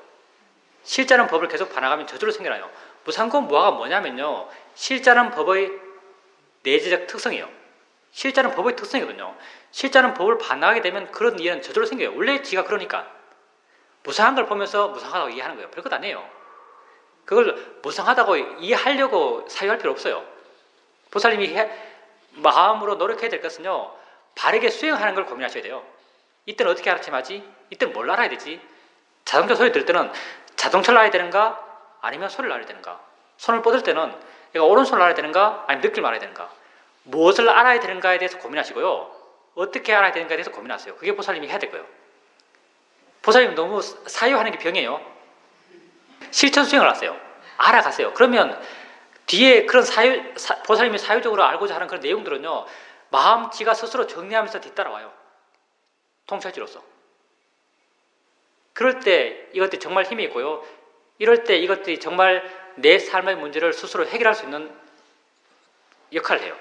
실제하는 법을 계속 봐나가면 저절로 생겨나요. 무상권 무아가 뭐냐면요, 실제하는 법의 내재적 특성이에요. 실제하는 법의 특성이거든요. 실제하는 법을 봐나가게 되면 그런 이해는 저절로 생겨요. 원래 지가 그러니까. 무상한 걸 보면서 무상하다고 이해하는 거예요. 별것 아니에요. 그걸 무상하다고 이해하려고 사유할 필요 없어요. 보살님이 마음으로 노력해야 될 것은요, 바르게 수행하는 걸 고민하셔야 돼요. 이때는 어떻게 알아채하지? 이때는 뭘 알아야 되지? 자동차 소리 들을 때는 자동차를 알아야 되는가? 아니면 소리를 알아야 되는가? 손을 뻗을 때는 내가 오른손을 알아야 되는가? 아니면 느낌을 알아야 되는가? 무엇을 알아야 되는가에 대해서 고민하시고요, 어떻게 알아야 되는가에 대해서 고민하세요. 그게 보살님이 해야 될 거예요. 보살님 너무 사유하는 게 병이에요. 실천 수행을 하세요. 알아가세요. 그러면 뒤에 그런 보살님이 사유적으로 알고자 하는 그런 내용들은요, 마음 지가 스스로 정리하면서 뒤따라와요. 통찰지로서. 그럴 때 이것들이 정말 힘이 있고요, 이럴 때 이것들이 정말 내 삶의 문제를 스스로 해결할 수 있는 역할을 해요.